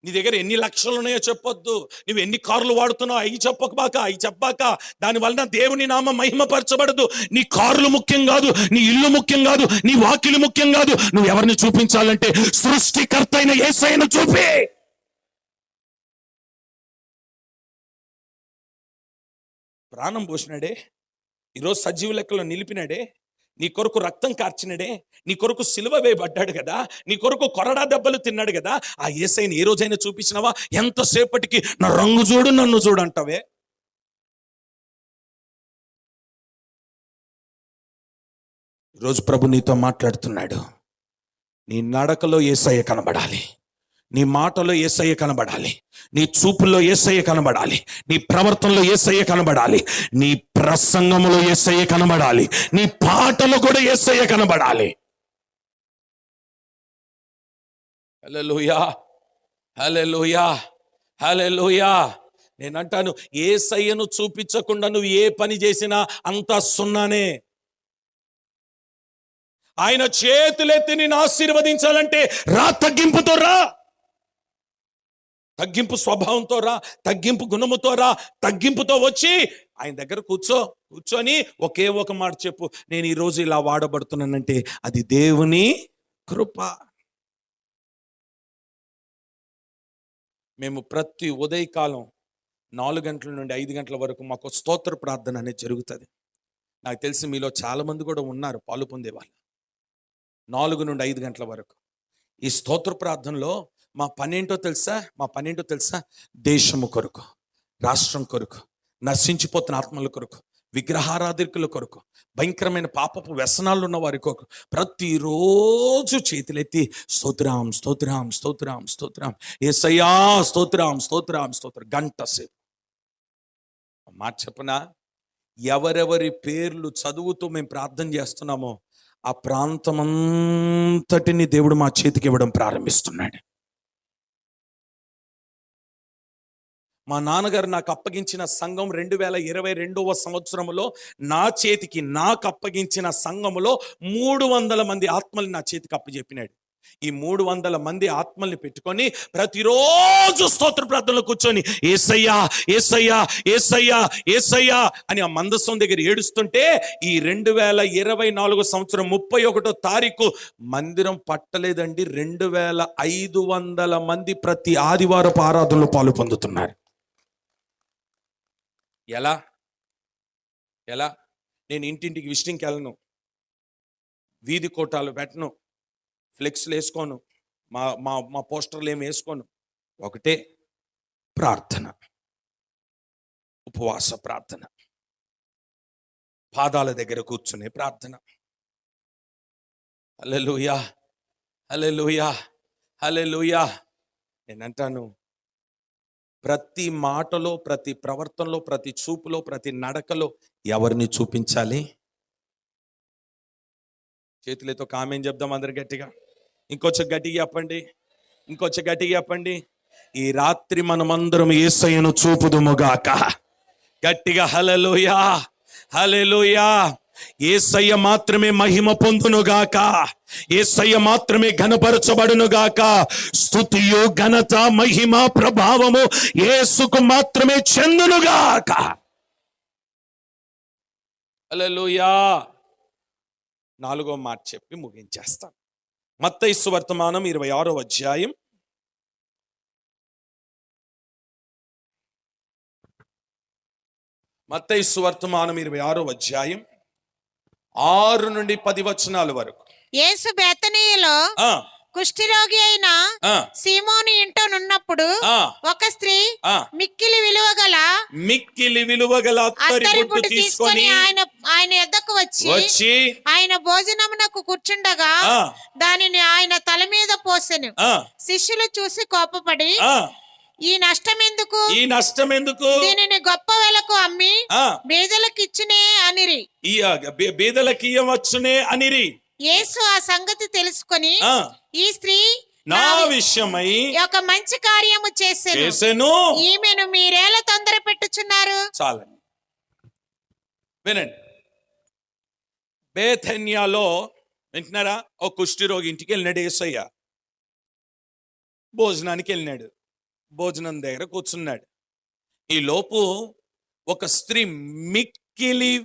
నీ దగ్గర ఎన్ని లక్షలు ఉన్నాయో చెప్పొద్దు, నువ్వు ఎన్ని కార్లు వాడుతున్నావు అవి చెప్పబాక దాని వలన దేవుని నామ మహిమపరచబడదు. నీ కార్లు ముఖ్యం కాదు, నీ ఇల్లు ముఖ్యం కాదు, నీ వాకిలు ముఖ్యం కాదు. నువ్వు ఎవరిని చూపించాలంటే సృష్టికర్త అయిన యేసయ్యను చూపి. ప్రాణం పోసినాడే, ఈరోజు సజీవ లెక్కలో నిలిపినాడే, నీ కొరకు రక్తం కార్చినడే, నీ కొరకు సిలువ వేయబడ్డాడు కదా, నీ కొరకు కొరడా దెబ్బలు తిన్నాడు కదా. ఆ యేసయ్యని ఏ రోజైనా చూపించినావా? ఎంతసేపటికి నా రంగు చూడు, నన్ను చూడు అంటావే. ఈరోజు ప్రభు నీతో మాట్లాడుతున్నాడు. నీ నడకలో యేసయ్య కనబడాలి, నీ మాటలో యేసయ్య కనబడాలి, నీ చూపుల్లో యేసయ్య కనబడాలి, నీ ప్రవర్తనలో యేసయ్య కనబడాలి, నీ ప్రసంగములో యేసయ్య కనబడాలి, నీ పాటలో కూడా యేసయ్య కనబడాలి. హల్లెలూయా, హల్లెలూయా, హల్లెలూయా. నేను అంటాను, యేసయ్యను చూపించకుండా నువ్వు ఏ పని చేసినా అంతా సున్నానే. ఆయన చేతులెత్తి నిన్ను ఆశీర్వదించాలంటే రా, తగ్గింపుతో రా, తగ్గింపు స్వభావంతో రా, తగ్గింపు గుణముతో రా, తగ్గింపుతో వచ్చి ఆయన దగ్గర కూర్చొని ఒకే ఒక మాట చెప్పు, నేను ఈరోజు ఇలా వాడబడుతున్నానంటే అది దేవుని కృప. మేము ప్రతి ఉదయకాలం 4 గంటల నుండి 5 గంటల వరకు మాకు స్తోత్ర ప్రార్థన అనేది జరుగుతుంది. నాకు తెలిసి మీలో చాలా మంది కూడా ఉన్నారు పాలు పొందేవాళ్ళు. 4 నుండి 5 గంటల వరకు ఈ స్తోత్ర ప్రార్థనలో మా పనేంటో తెలుసా? దేశము కొరకు, రాష్ట్రం కొరకు, నశించిపోతున్న ఆత్మల కొరకు, విగ్రహారాధికుల కొరకు, భయంకరమైన పాపపు వ్యసనాలు ఉన్న వారి కొరకు ప్రతిరోజు చేతులెత్తి స్తోత్రం, స్తోత్రం, స్తోత్రం, స్తోత్రం, యేసయ్యా స్తోత్రం, స్తోత్రం, స్తోత్రం, గంట సేపు. మాట చెప్పనా? ఎవరెవరి పేర్లు చదువుతూ మేము ప్రార్థన చేస్తున్నామో ఆ ప్రాంతమంతటిని దేవుడు మా చేతికి ఇవ్వడం ప్రారంభిస్తున్నాడు. మా నాన్నగారు నాకు అప్పగించిన సంఘం 2022వ సంవత్సరంలో నాకు అప్పగించిన సంఘములో 300 మంది ఆత్మల్ని నా చేతికి అప్పచెప్పినాడు. ఈ 300 మంది ఆత్మల్ని పెట్టుకొని ప్రతిరోజు స్తోత్ర ప్రార్థనలో కూర్చొని యేసయ్యా, యేసయ్యా, యేసయ్యా, యేసయ్యా అని ఆ మందసం దగ్గర ఏడుస్తుంటే, ఈ 2024 సంవత్సరం 31వ తారీఖు మందిరం పట్టలేదండి, 2500 మంది ప్రతి ఆదివారపు ఆరాధనలో పాలు పొందుతున్నారు. ఎలా? నేను ఇంటింటికి విజిటింగ్కి వెళ్ళను, వీధి కోటాలు పెట్టను, ఫ్లెక్స్లు వేసుకోను, మా పోస్టర్లు ఏమి వేసుకోను. ఒకటే ప్రార్థన, ఉపవాస ప్రార్థన, పాదాల దగ్గర కూర్చునే ప్రార్థన. హల్లెలూయా. హల్లెలూయా, హల్లెలూయా. నేనంటాను, ప్రతి మాటలో, ప్రతి ప్రవర్తనలో, ప్రతి చూపులో, ప్రతి నడకలో ఎవరిని చూపించాలి? చేతులతో కామెంట్ చెప్దాం అందరు గట్టిగా. ఇంకొంచెం గట్టిగా చెప్పండి, ఇంకొంచెం గట్టిగా చెప్పండి. ఈ రాత్రి మనమందరం యేసయ్యను చూపుదుముగాక. గట్టిగా హల్లెలూయా, హల్లెలూయా. యేసయ్య మాత్రమే మహిమ పొందునుగాక, యేసయ్య మాత్రమే ఘనపరచబడునుగాక. స్తుతియు ఘనత మహిమ ప్రభావము యేసుకు మాత్రమే చెందునుగాక. హల్లెలూయా. 4వ మాట చెప్పి ముగించేస్తాను. మత్తయి సువర్తమానం 26వ అధ్యాయం. మత్తయి సువర్తమానం 26వ అధ్యాయం 6 నుండి 10 వచనాల వరకు. యేసు బేతనీయులో కుష్ఠరోగి అయిన సీమోను ఇంటనున్నప్పుడు ఒక స్త్రీ మిక్కిలి విలువగల అత్తరి బుట్టు తీసుకొని ఆయన యొద్దకు వచ్చి ఆయన భోజనమునకు కూర్చుండగా దానిని ఆయన తల మీద పోసెను. శిష్యులు చూసి కోపపడి, ఈ నష్టం ఎందుకు, దీనిని గొప్ప వెలకు అమ్మి బీదలకు ఇచ్చునే అనిరి. బీదలకు ఇయ్యవచ్చునే అనిరి. యేసు ఆ సంగతి తెలుసుకొని, ఈ స్త్రీ నా విషయమై ఒక మంచి కార్యము చేసెను, ఈమెను మీరేలా తొందర పెట్టుచున్నారు? చాలండి, వినండి. బేతన్యాలో వింటున్నారా? ఒక కుష్ఠరోగి ఇంటికి వెళ్ళినాడు యేసయ్య. భోజనానికి వెళ్ళినాడు. భోజనం దగ్గర కూర్చున్నాడు. ఈ లోపు ఒక స్త్రీ మిక్కిలి